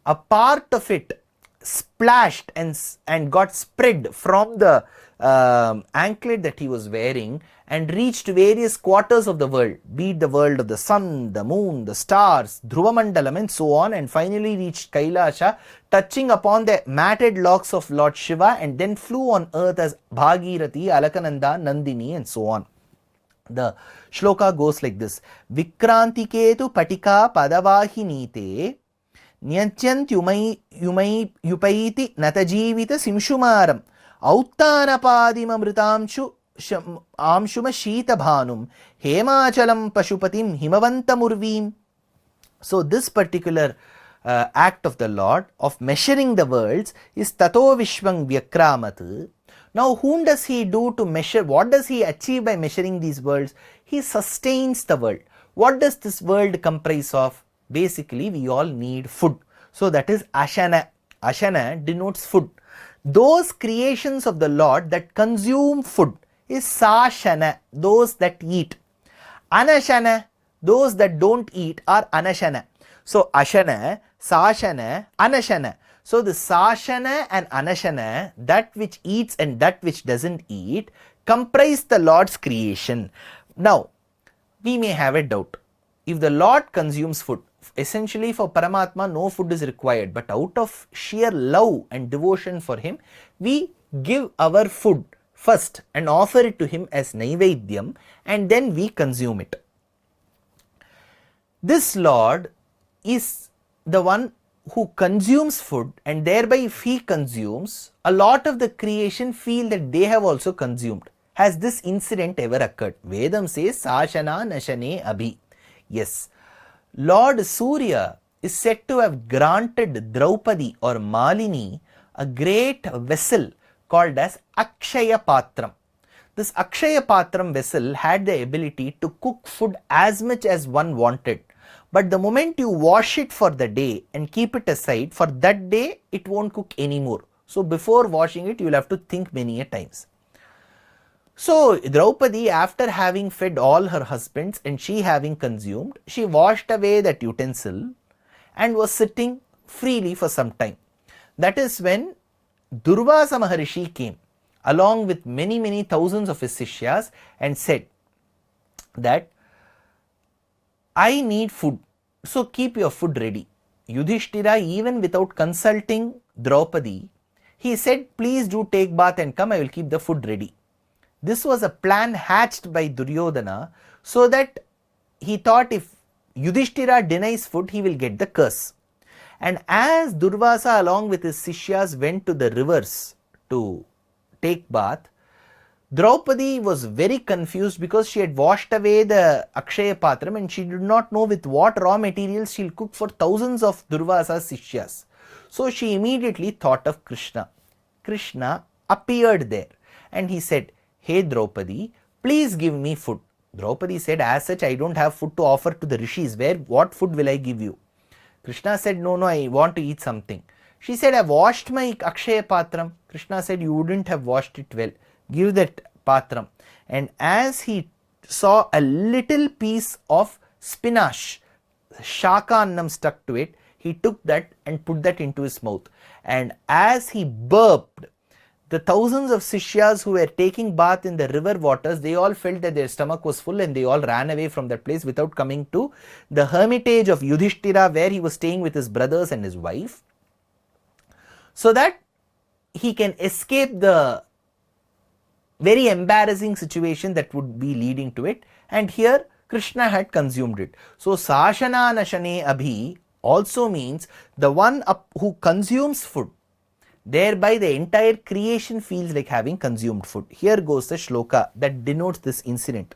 A part of it splashed and got spread from the anklet that he was wearing and reached various quarters of the world, be it the world of the sun, the moon, the stars, Dhruvamandalam and so on, and finally reached Kailasha, touching upon the matted locks of Lord Shiva, and then flew on earth as Bhagirathi, Alakananda, Nandini and so on. The shloka goes like this: Vikrantiketu patika padavahinite Nyantyant yupaiti natajivita simshumaram Auttanapadima mritamshu amshuma shita bhanum Hemachalam pashupatim himavantamurvim. So this particular act of the Lord of measuring the worlds is Tato Vishwang Vyakramat. Now whom does he do to measure? What does he achieve by measuring these worlds? He sustains the world. What does this world comprise of? Basically we all need food. So that is Ashana. Ashana denotes food. Those creations of the Lord that consume food is Sashana, those that eat. Anashana, those that don't eat are Anashana. So Ashana, Sashana, Anashana. So the Sashana and Anashana, that which eats and that which doesn't eat, comprise the Lord's creation. Now, we may have a doubt. If the Lord consumes food, essentially for Paramatma no food is required, but out of sheer love and devotion for him, we give our food first and offer it to him as Naivedyam, and then we consume it. This Lord is the one who consumes food, and thereby if he consumes, a lot of the creation feel that they have also consumed. Has this incident ever occurred? Vedam says Sashana Nashane Abhi. Yes, Lord Surya is said to have granted Draupadi or Malini a great vessel called as Akshaya Patram. This Akshaya Patram vessel had the ability to cook food as much as one wanted. But the moment you wash it for the day and keep it aside, for that day it won't cook anymore. So before washing it, you will have to think many a times. So Draupadi, after having fed all her husbands and she having consumed, she washed away that utensil and was sitting freely for some time. That is when Durvasa Maharishi came along with many thousands of his Sishyas and said that I need food, so keep your food ready. Yudhishthira, even without consulting Draupadi, he said, please do take bath and come, I will keep the food ready. This was a plan hatched by Duryodhana so that he thought if Yudhishthira denies food, he will get the curse. And as Durvasa along with his Sishyas went to the rivers to take bath, Draupadi was very confused because she had washed away the Akshaya Patram and she did not know with what raw materials she will cook for thousands of Durvasa's Sishyas. So she immediately thought of Krishna. Krishna appeared there and he said, hey Draupadi, please give me food. Draupadi said, as such I don't have food to offer to the rishis. What food will I give you? Krishna said, no, I want to eat something. She said, I washed my Akshaya Patram. Krishna said, you wouldn't have washed it well. Give that Patram. And as he saw a little piece of spinach shakannam stuck to it. He took that and put that into his mouth. And as he burped, the thousands of Sishyas who were taking bath in the river waters, they all felt that their stomach was full and they all ran away from that place without coming to the hermitage of Yudhishthira, where he was staying with his brothers and his wife, so that he can escape the very embarrassing situation that would be leading to it. And here Krishna had consumed it. So Sashana Nashane Abhi also means the one who consumes food. Thereby the entire creation feels like having consumed food. Here goes the shloka that denotes this incident.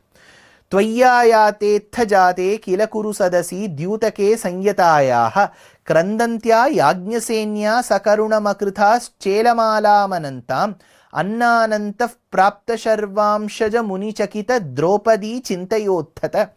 Tvayayate thajate kilakuru sadasi dyutake sanyatayaha krandantya yajnasenya sakarunamakrithas chelamalamanantam annanantah prapta sharvamshaja munichakita draupadi chintayothata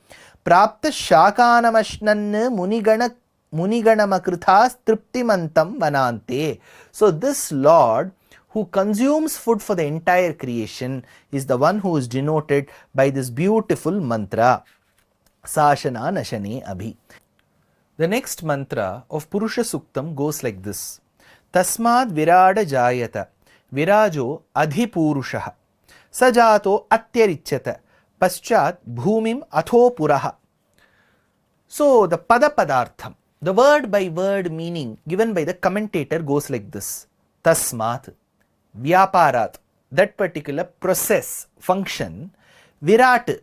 prapta shakanamashnan muniganamakruthas triptimantam vanante. So this Lord who consumes food for the entire creation is the one who is denoted by this beautiful mantra, Sashana Nashane Abhi. The next mantra of Purushasuktam goes like this. Tasmad virada jayata virajo adhipurushaha sajato atyarichyata paschat bhumim atho puraha. So the padartham, the word by word meaning given by the commentator goes like this. Tasmat, vyaparat, that particular process, function, virat,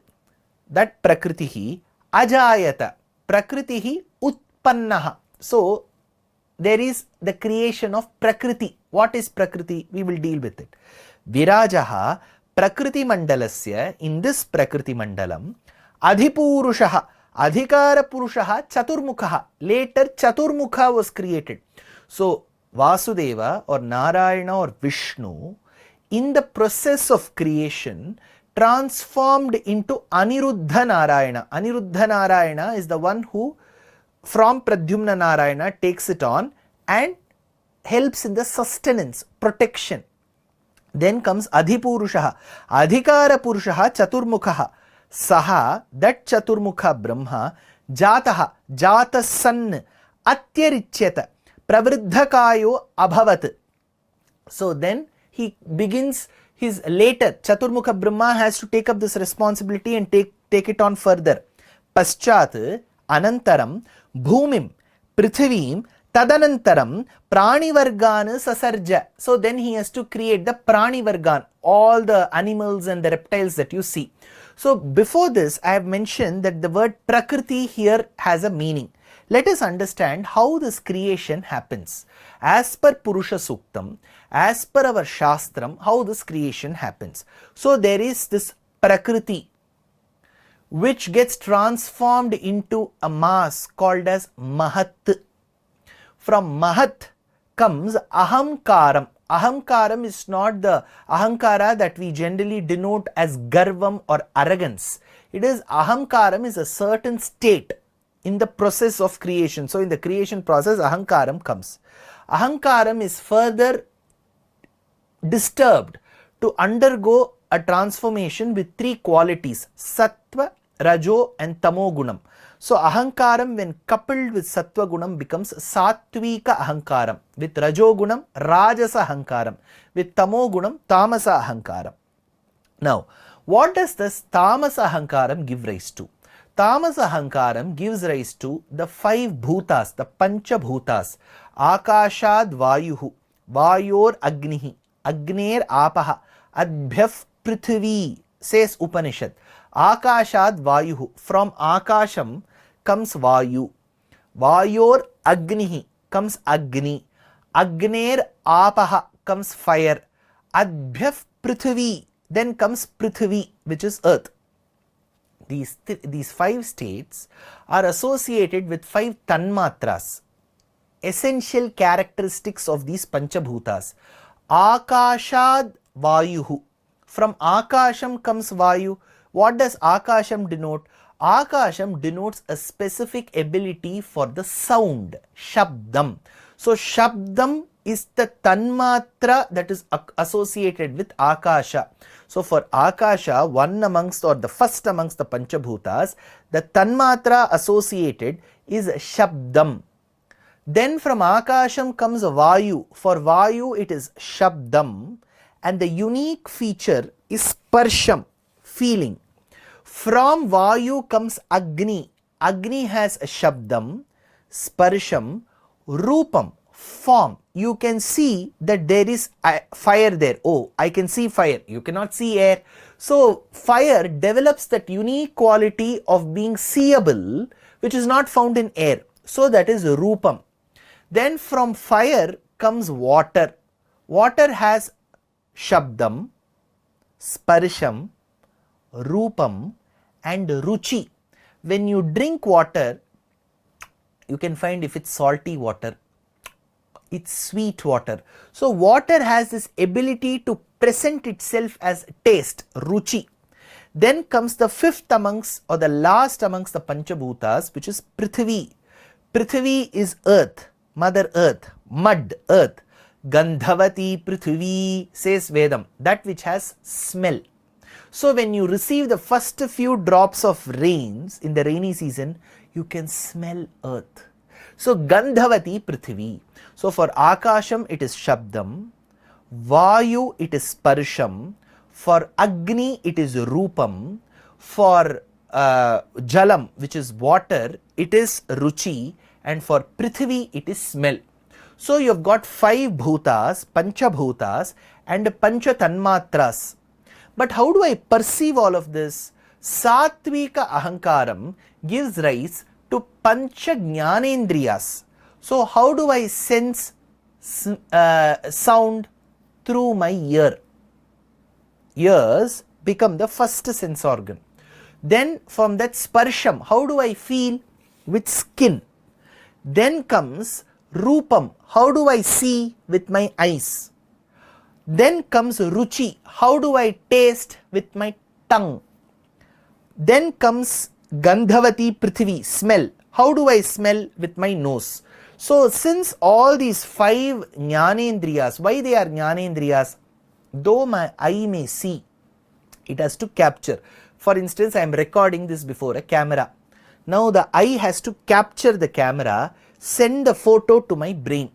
that prakritihi, ajayata, prakritihi utpannaha. So there is the creation of prakriti. What is prakriti? We will deal with it. Virajaha prakriti mandalasya, in this prakriti mandalam, adhipurushaha, adhikara purushaha chaturmukha. Later chaturmukha was created. So Vasudeva or Narayana or Vishnu, in the process of creation, transformed into Aniruddha Narayana. Aniruddha Narayana is the one who from Pradyumna Narayana takes it on and helps in the sustenance, protection. Then comes Adhipurushaha, Adhikara Purushaha Chaturmukha. Saha, that Chaturmukha Brahma, Jataha, Jatasan, Atyarichyata, Pravriddhakayo Abhavat. So then he begins his later, Chaturmukha Brahma has to take up this responsibility and take it on further. Paschat, Anantaram, Bhumim, Prithivim, Tadanantaram, Pranivargan Sasarja. So then he has to create the Pranivargan, all the animals and the reptiles that you see. So before this, I have mentioned that the word Prakriti here has a meaning. Let us understand how this creation happens. As per Purushasuktam, as per our Shastram, how this creation happens. So there is this Prakriti which gets transformed into a mass called as Mahat. From Mahat comes Ahamkaram. Ahamkaram is not the Ahankara that we generally denote as Garvam or arrogance. It is Ahamkaram is a certain state in the process of creation. So in the creation process, Ahankaram comes. Ahankaram is further disturbed to undergo a transformation with three qualities: Sattva, Rajo and Tamo Gunam. So Ahankaram when coupled with Sattva Gunam becomes Sattvika Ahankaram. With Rajo Gunam, Rajasa Ahankaram. With Tamo Gunam, Tamasa Ahankaram. Now, what does this Tamasa Ahankaram give rise to? Tamasa Ahankaram gives rise to the five bhutas, the Pancha Bhutas. Akashad Vayuhu, Vayor Agnihi, Agner Apaha, Adbhyaf Prithvi, says Upanishad. Akashad Vayuhu, from Akasham comes Vayu. Vayor Agnihi comes Agni. Agner Apaha comes fire. Adbhyaf Prithvi, then comes Prithvi, which is earth. These five states are associated with five tanmatras, essential characteristics of these Panchabhutas. Akashad Vayuhu, from Akasham comes Vayu. What does Akasham denote? Akasham denotes a specific ability for the sound, Shabdam. So Shabdam is the tanmatra that is associated with Akasha. So for Akasha, one amongst or the first amongst the Panchabhutas, the tanmatra associated is Shabdam. Then from Akasham comes Vayu. For Vayu it is Shabdam, and the unique feature is Sparsham, feeling. From Vayu comes Agni. Agni has a Shabdam, Sparsham, Rupam, form. You can see that there is fire there. Oh, I can see fire. You cannot see air. So fire develops that unique quality of being seeable, which is not found in air. So that is Rupam. Then from fire comes water. Water has Shabdam, Sparsham, Rupam and Ruchi. When you drink water, you can find if it's salty water, it's sweet water. So water has this ability to present itself as taste, Ruchi. Then comes the fifth amongst or the last amongst the Panchabhutas, which is Prithvi. Prithvi is earth, Mother Earth, mud, earth. Gandhavati Prithvi, says Vedam, that which has smell. So when you receive the first few drops of rains in the rainy season, you can smell earth. So Gandhavati Prithvi. So for Akasham it is Shabdam, Vayu it is Sparsham, for Agni it is Rupam, for Jalam which is water it is Ruchi, and for Prithvi it is smell. So you have got 5 bhutas, Pancha bhutas and Pancha tanmatras. But how do I perceive all of this? Satvika ahankaram gives rise to Pancha jnanendriyas. So how do I sense sound? Through my ear. Ears become the first sense organ. Then from that sparsham, how do I feel? With skin. Then comes Rupam, how do I see? With my eyes. Then comes Ruchi, how do I taste? With my tongue. Then comes Gandhavati Prithvi, smell, how do I smell? With my nose. So since all these 5 jnanendriyas, why they are jnanendriyas? Though my eye may see, it has to capture. For instance, I am recording this before a camera. Now the eye has to capture the camera, send the photo to my brain.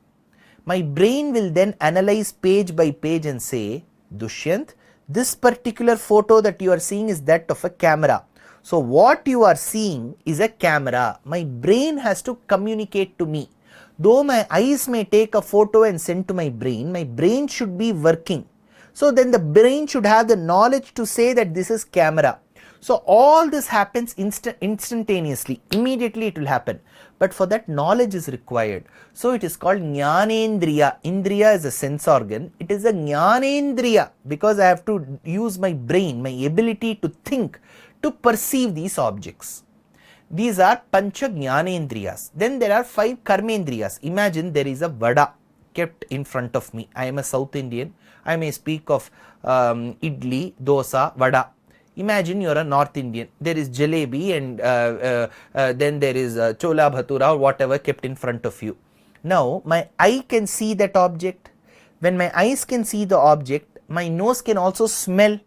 My brain will then analyze page by page and say, Dushyanth, this particular photo that you are seeing is that of a camera. So what you are seeing is a camera. My brain has to communicate to me. Though my eyes may take a photo and send to my brain should be working. So then the brain should have the knowledge to say that this is camera. So all this happens instantaneously, immediately it will happen. But for that knowledge is required. So it is called jnanendriya. Indriya is a sense organ. It is a jnanendriya because I have to use my brain, my ability to think, to perceive these objects. These are Pancha Jnanendriyas. Then there are 5 Karmendriyas. Imagine there is a vada kept in front of me. I am a South Indian. I may speak of idli, dosa, vada. Imagine you are a North Indian. There is jalebi and then there is chola bhatura or whatever kept in front of you. Now my eye can see that object. When my eyes can see the object, my nose can also smell.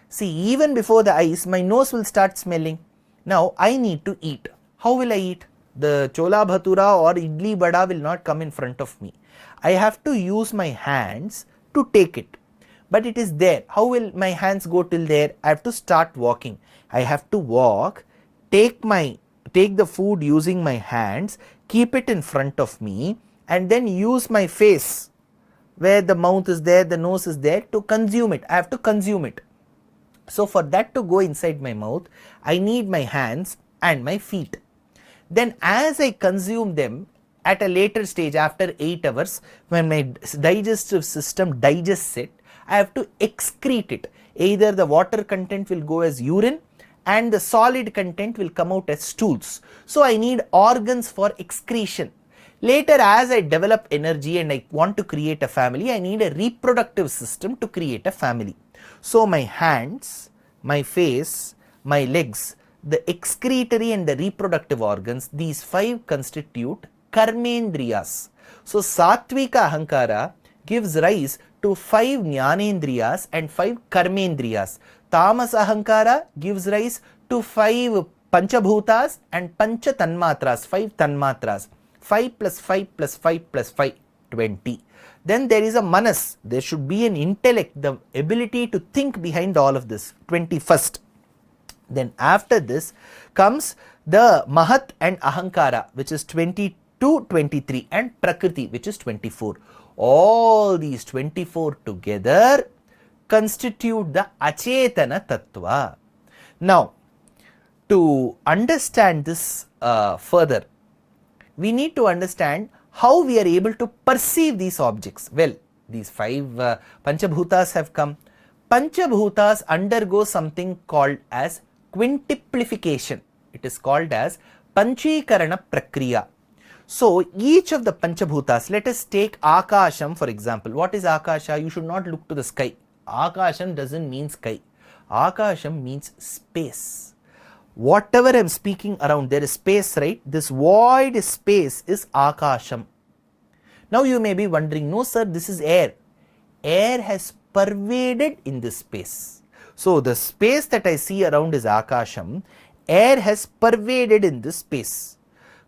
See, even before the eyes, my nose will start smelling. Now I need to eat. How will I eat? The chola bhatura or idli vada will not come in front of me. I have to use my hands to take it. But it is there. How will my hands go till there? I have to start walking. I have to walk, take the food using my hands, keep it in front of me, and then use my face where the mouth is there, the nose is there, to consume it. I have to consume it. So for that to go inside my mouth, I need my hands and my feet. Then as I consume them at a later stage, after 8 hours, when my digestive system digests it, I have to excrete it. Either the water content will go as urine and the solid content will come out as stools. So I need organs for excretion. Later, as I develop energy and I want to create a family, I need a reproductive system to create a family. So my hands, my face, my legs, the excretory and the reproductive organs, these 5 constitute Karmendriyas. So Satvika Ahankara gives rise to 5 Jnanendriyas and 5 Karmendriyas. Tamas Ahankara gives rise to 5 Panchabhutas and Pancha Tanmatras, 5 Tanmatras. 5 plus 5 plus 5 plus 5, 20. Then there is a Manas, there should be an intellect, the ability to think behind all of this, 21st. Then after this comes the Mahat and Ahankara, which is 22, 23, and Prakriti, which is 24. All these 24 together constitute the Achetana Tattva. Now, to understand this further, we need to understand how we are able to perceive these objects. Well, these 5 Panchabhutas have come. Panchabhutas undergo something called as quintuplification. It is called as Panchikarana Prakriya. So each of the Panchabhutas, let us take Akasham for example. What is Akasha? You should not look to the sky. Akasham doesn't mean sky. Akasham means space. Whatever I am speaking around, there is space, right? This void space is Akasham. Now you may be wondering, no sir, this is air. Air has pervaded in this space. So the space that I see around is Akasham. Air has pervaded in this space.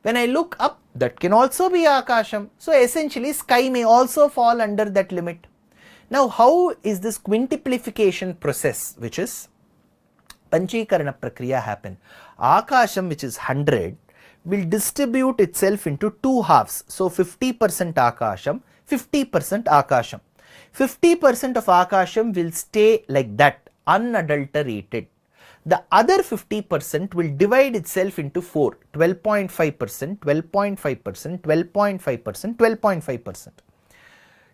When I look up, that can also be Akasham. So essentially sky may also fall under that limit. Now how is this quintuplification process, which is Panchikarana Prakriya, happen? Akasham, which is 100, will distribute itself into 2 halves. So 50% Akasham, 50% Akasham. 50% of Akasham will stay like that, unadulterated. The other 50% will divide itself into 4, 12.5%, 12.5%, 12.5%, 12.5%.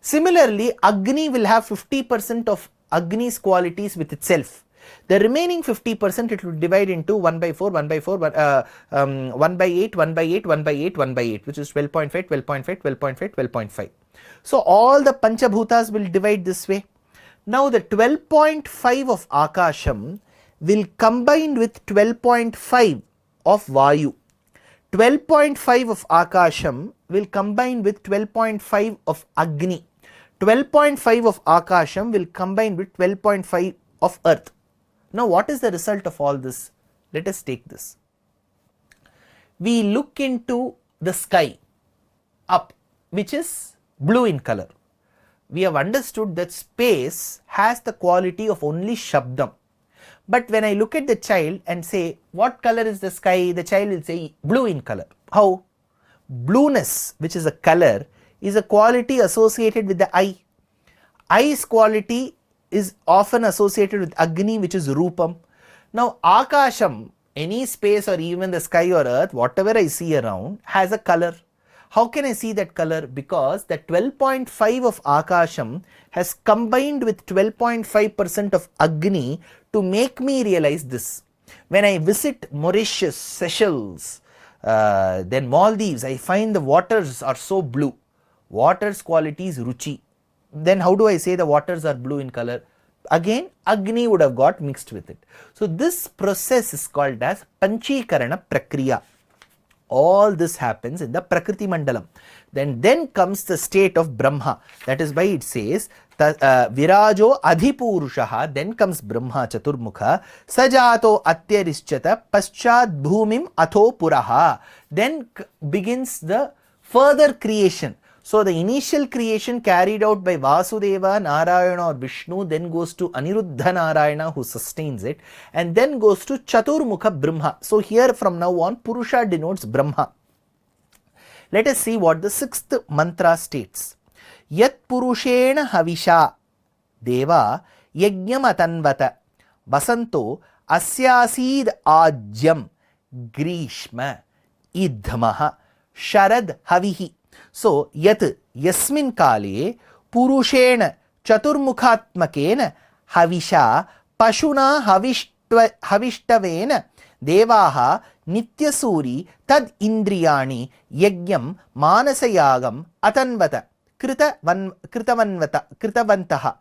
Similarly, Agni will have 50% of Agni's qualities with itself. The remaining 50% it will divide into 1 by 4, 1 by 4, 1 by 8, 1 by 8, 1 by 8, 1 by 8, which is 12.5, 12.5, 12.5, 12.5. So all the Panchabhutas will divide this way. Now the 12.5 of Akasham will combine with 12.5 of Vayu. 12.5 of Akasham will combine with 12.5 of Agni. 12.5 of Akasham will combine with 12.5 of Earth. Now what is the result of all this? Let us take this. We look into the sky up, which is blue in color. We have understood that space has the quality of only Shabdam. But when I look at the child and say, what color is the sky? The child will say blue in color. How? Blueness, which is a color, is a quality associated with the eye. Eye's quality is often associated with Agni, which is Rupam. Now Akasham, any space or even the sky or earth, whatever I see around, has a color. How can I see that color? Because the 12.5 of Akasham has combined with 12.5% of Agni to make me realize this. When I visit Mauritius, Seychelles, then Maldives, I find the waters are so blue. Water's quality is Ruchi. Then how do I say the waters are blue in color? Again, Agni would have got mixed with it. So this process is called as Panchikarana Prakriya. All this happens in the Prakriti Mandalam. Then comes the state of Brahma. That is why it says Virajo Adhipurushaha. Then comes Brahma Chaturmukha. Sajato Atyarishyata Paschad Bhumim Atho Puraha. Then begins the further creation. So the initial creation carried out by Vasudeva, Narayana or Vishnu, then goes to Aniruddha Narayana who sustains it, and then goes to Chaturmukha Brahma. So here from now on, Purusha denotes Brahma. Let us see what the 6th mantra states. Yat Purushena Havisha Deva Yajnam Atanvata Vasanto Asyasid Ajyam Grishma Idhmaha Sharad Havihi. So, yat yasmin kale purushena chaturmukhatmakena havisha pashuna havishtavena devaha nityasuri tad indriyani yagyam manasayagam atanvata kritavantaha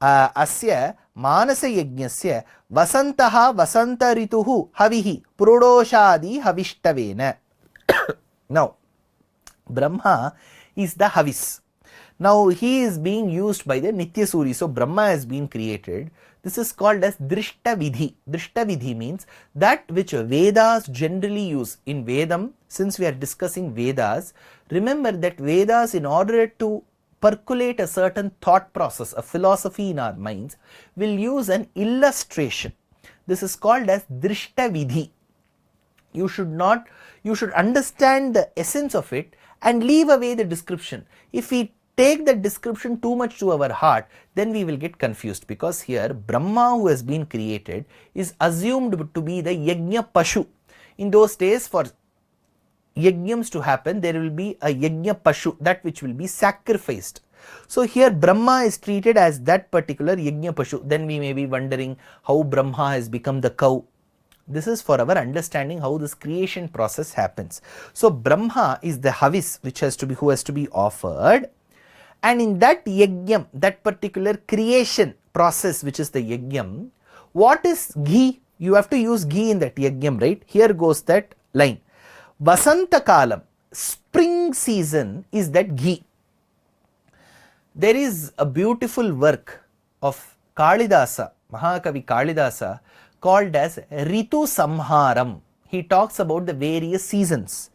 asya manasayajnasya vasantaha vasantarituhu havihi purudoshadi havishtavena. Now, Brahma is the Havis. Now he is being used by the Nitya Suri. So Brahma has been created. This is called as Drishta Vidhi. Drishta Vidhi means that which Vedas generally use. In Vedam, since we are discussing Vedas, remember that Vedas, in order to percolate a certain thought process, a philosophy in our minds, will use an illustration. This is called as Drishta Vidhi. You should understand the essence of it and leave away the description. If we take the description too much to our heart, then we will get confused, because here Brahma, who has been created, is assumed to be the Yajna Pashu. In those days, for yajnams to happen, there will be a Yajna Pashu, that which will be sacrificed. So here Brahma is treated as that particular Yajna Pashu. Then we may be wondering how Brahma has become the cow. This is for our understanding how this creation process happens. So Brahma is the Havis who has to be offered. And in that yajnam, that particular creation process, which is the yajnam, what is ghee? You have to use ghee in that yajnam, right? Here goes that line. Vasanta Kalam, spring season, is that ghee. There is a beautiful work of Kalidasa, Mahakavi Kalidasa, called as Ritu Samharam. He talks about the various seasons.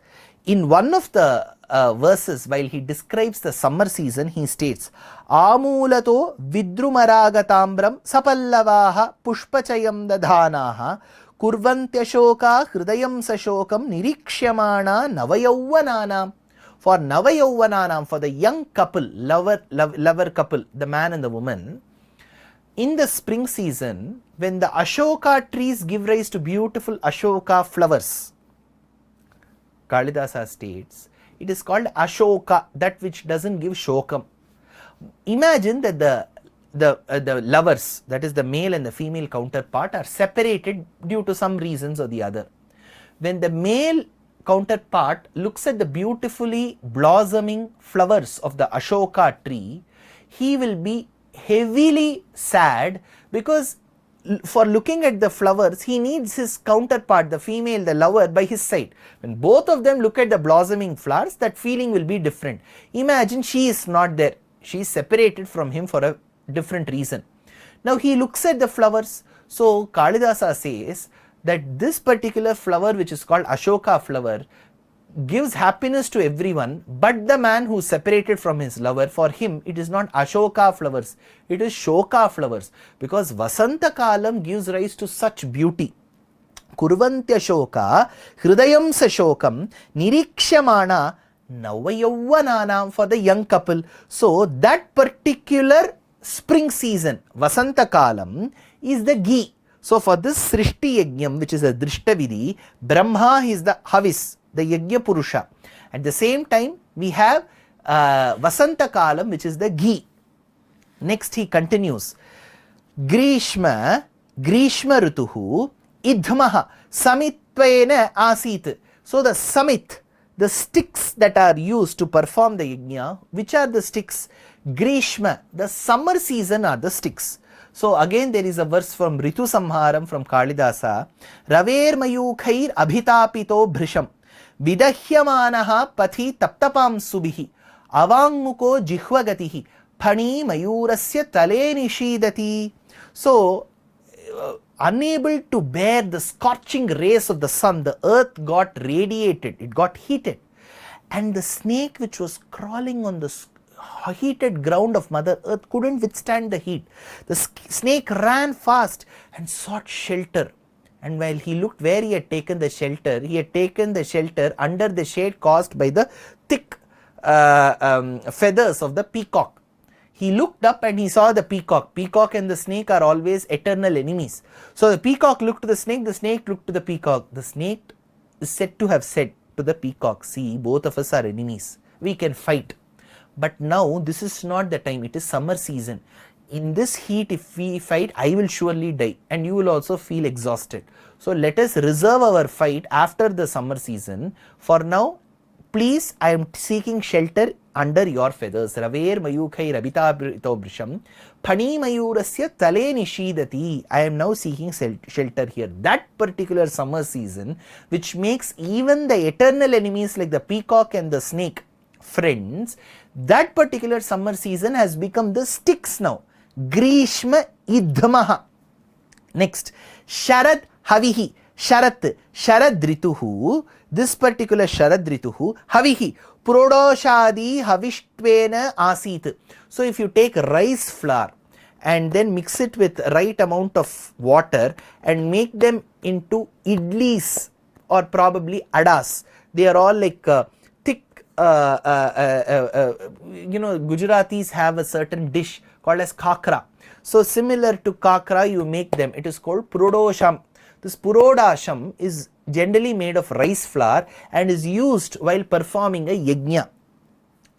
In one of the verses, while he describes the summer season, he states, Amulato vidrumaragatambraam sapallavaha pushpachayam dadhanaha kurvantyashoka hridayam sashokam nirikshyamana navayauvananam. For navayauvananam, for the young couple, lover couple, the man and the woman, in the spring season, when the Ashoka trees give rise to beautiful Ashoka flowers, Kalidasa states, it is called Ashoka, that which doesn't give Shokam. Imagine that the lovers, that is the male and the female counterpart, are separated due to some reasons or the other. When the male counterpart looks at the beautifully blossoming flowers of the Ashoka tree, he will be heavily sad, because for looking at the flowers, he needs his counterpart, the female, the lover, by his side. When both of them look at the blossoming flowers, that feeling will be different. Imagine she is not there. She is separated from him for a different reason. Now he looks at the flowers. So Kalidasa says that this particular flower, which is called Ashoka flower, gives happiness to everyone, but the man who is separated from his lover, for him it is not Ashoka flowers, it is Shoka flowers, because Vasanta Kalam gives rise to such beauty. Kurvantya Shoka Hridayam Sashokam Nirikshamana Navayauvananam, for the young couple. So that particular spring season, Vasanta Kalam, is the ghee. So for this Srishti Yajnam, which is a Drishta Vidhi, Brahma is the Havis, the Yajna Purusha. At the same time, we have Vasanta Kalam, which is the ghee. Next he continues, Grishma Rituhu Idhmaha Samitvena Asit. So the Samit, the sticks that are used to perform the Yajna, which are the sticks? Grishma, the summer season, are the sticks. So again there is a verse from Ritu Samharam from Kalidasa, Raver Mayukhair Abhitapito Bhrisham Vidahyamanaha Pathi Taptapam Subihi Avangmuko Jihvagatihi Pani Mayurasya Tale Nishidati. So unable to bear the scorching rays of the sun, the earth got radiated, it got heated, and the snake which was crawling on the heated ground of Mother Earth couldn't withstand the heat. The snake ran fast and sought shelter. And while he looked where he had taken the shelter under the shade caused by the thick feathers of the peacock. He looked up and he saw the peacock. Peacock and the snake are always eternal enemies. So the peacock looked to the snake looked to the peacock. The snake is said to have said to the peacock, see, both of us are enemies. We can fight. But now this is not the time, it is summer season. In this heat, if we fight, I will surely die and you will also feel exhausted. So let us reserve our fight after the summer season. For now, please, I am seeking shelter under your feathers. Raver Mayukhai Rabita Brisham Pani Mayurasya Tale Nishidati. I am now seeking shelter here. That particular summer season, which makes even the eternal enemies like the peacock and the snake friends, that particular summer season has become the sticks now. Grishma idhamaha. Next, Sharad havihi. Sharat, Sharad rituhu. This particular Sharad rituhu, havihi. Purodoshadi havistvena asit. So if you take rice flour and then mix it with right amount of water and make them into idlis or probably adas. They are all like thick, Gujaratis have a certain dish called as kakra. So similar to kakra, you make them. It is called purodosham. This purodasham is generally made of rice flour and is used while performing a yajna.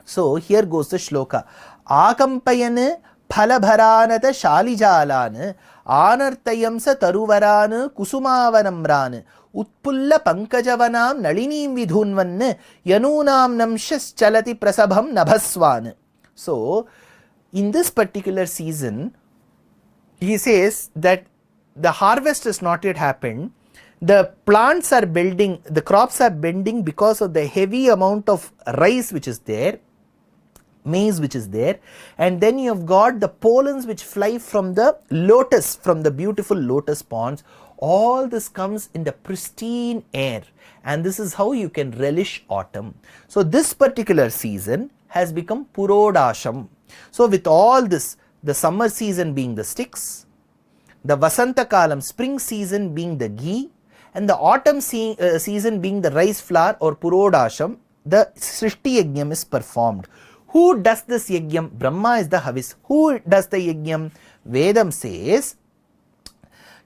So here goes the shloka. Akampayane phalabharanata shalijalan anartayamsa taruvaran kusumavanamran utpulla pankajavanam nalinim vidhunvan yanunam namshas chalati prasabham nabhaswan. So in this particular season, he says that the harvest has not yet happened. The plants are bending, the crops are bending because of the heavy amount of rice which is there, maize which is there, and then you have got the pollens which fly from the lotus, from the beautiful lotus ponds. All this comes in the pristine air, and this is how you can relish autumn. So this particular season has become Purodasham. So with all this, the summer season being the sticks, the Vasanta Kalam spring season being the ghee, and the autumn season being the rice flour or Purodasham, the Srishti Yajnam is performed. Who does this Yajnam? Brahma is the Havis. Who does the Yajnam? Vedam says,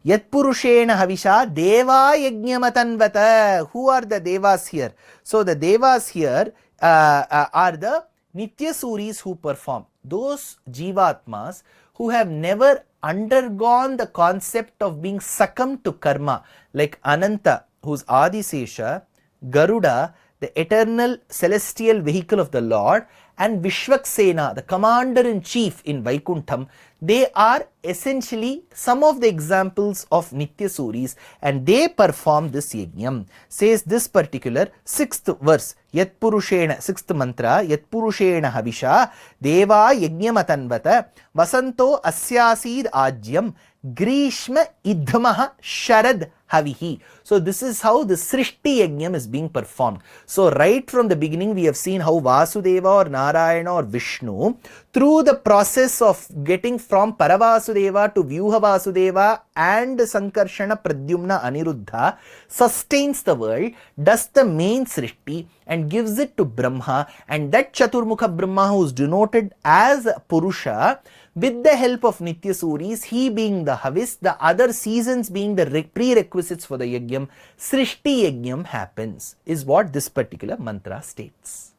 Yat Purushena Havisha Deva Yajnamatanvata. Who are the Devas here? So the Devas here are the Nitya Suris who perform. Those Jivatmas who have never undergone the concept of being succumbed to karma, like Ananta, who's Adisesha, Garuda, the eternal celestial vehicle of the Lord, and Vishwaksena, the commander-in-chief in Vaikuntham. They are essentially some of the examples of Nitya Suris, and they perform this Yajnam. Says this particular 6th verse, Yat Purushena, 6th mantra, Yat Purushena Havisha, Deva Yajnamatanvata, Vasanto Asyasid Ajyam, Grishma Idhamaha Sharad Havihi. So this is how the Srishti Yajnam is being performed. So right from the beginning we have seen how Vasudeva or Narayana or Vishnu, through the process of getting from Paravasudeva to Vyuha Vasudeva and Sankarshana Pradyumna Aniruddha, sustains the world, does the main Srishti and gives it to Brahma, and that Chaturmukha Brahma, who is denoted as Purusha, with the help of Nitya Suris, he being the Havis, the other seasons being the prerequisites for the Yajnam, Srishti Yajnam happens, is what this particular mantra states.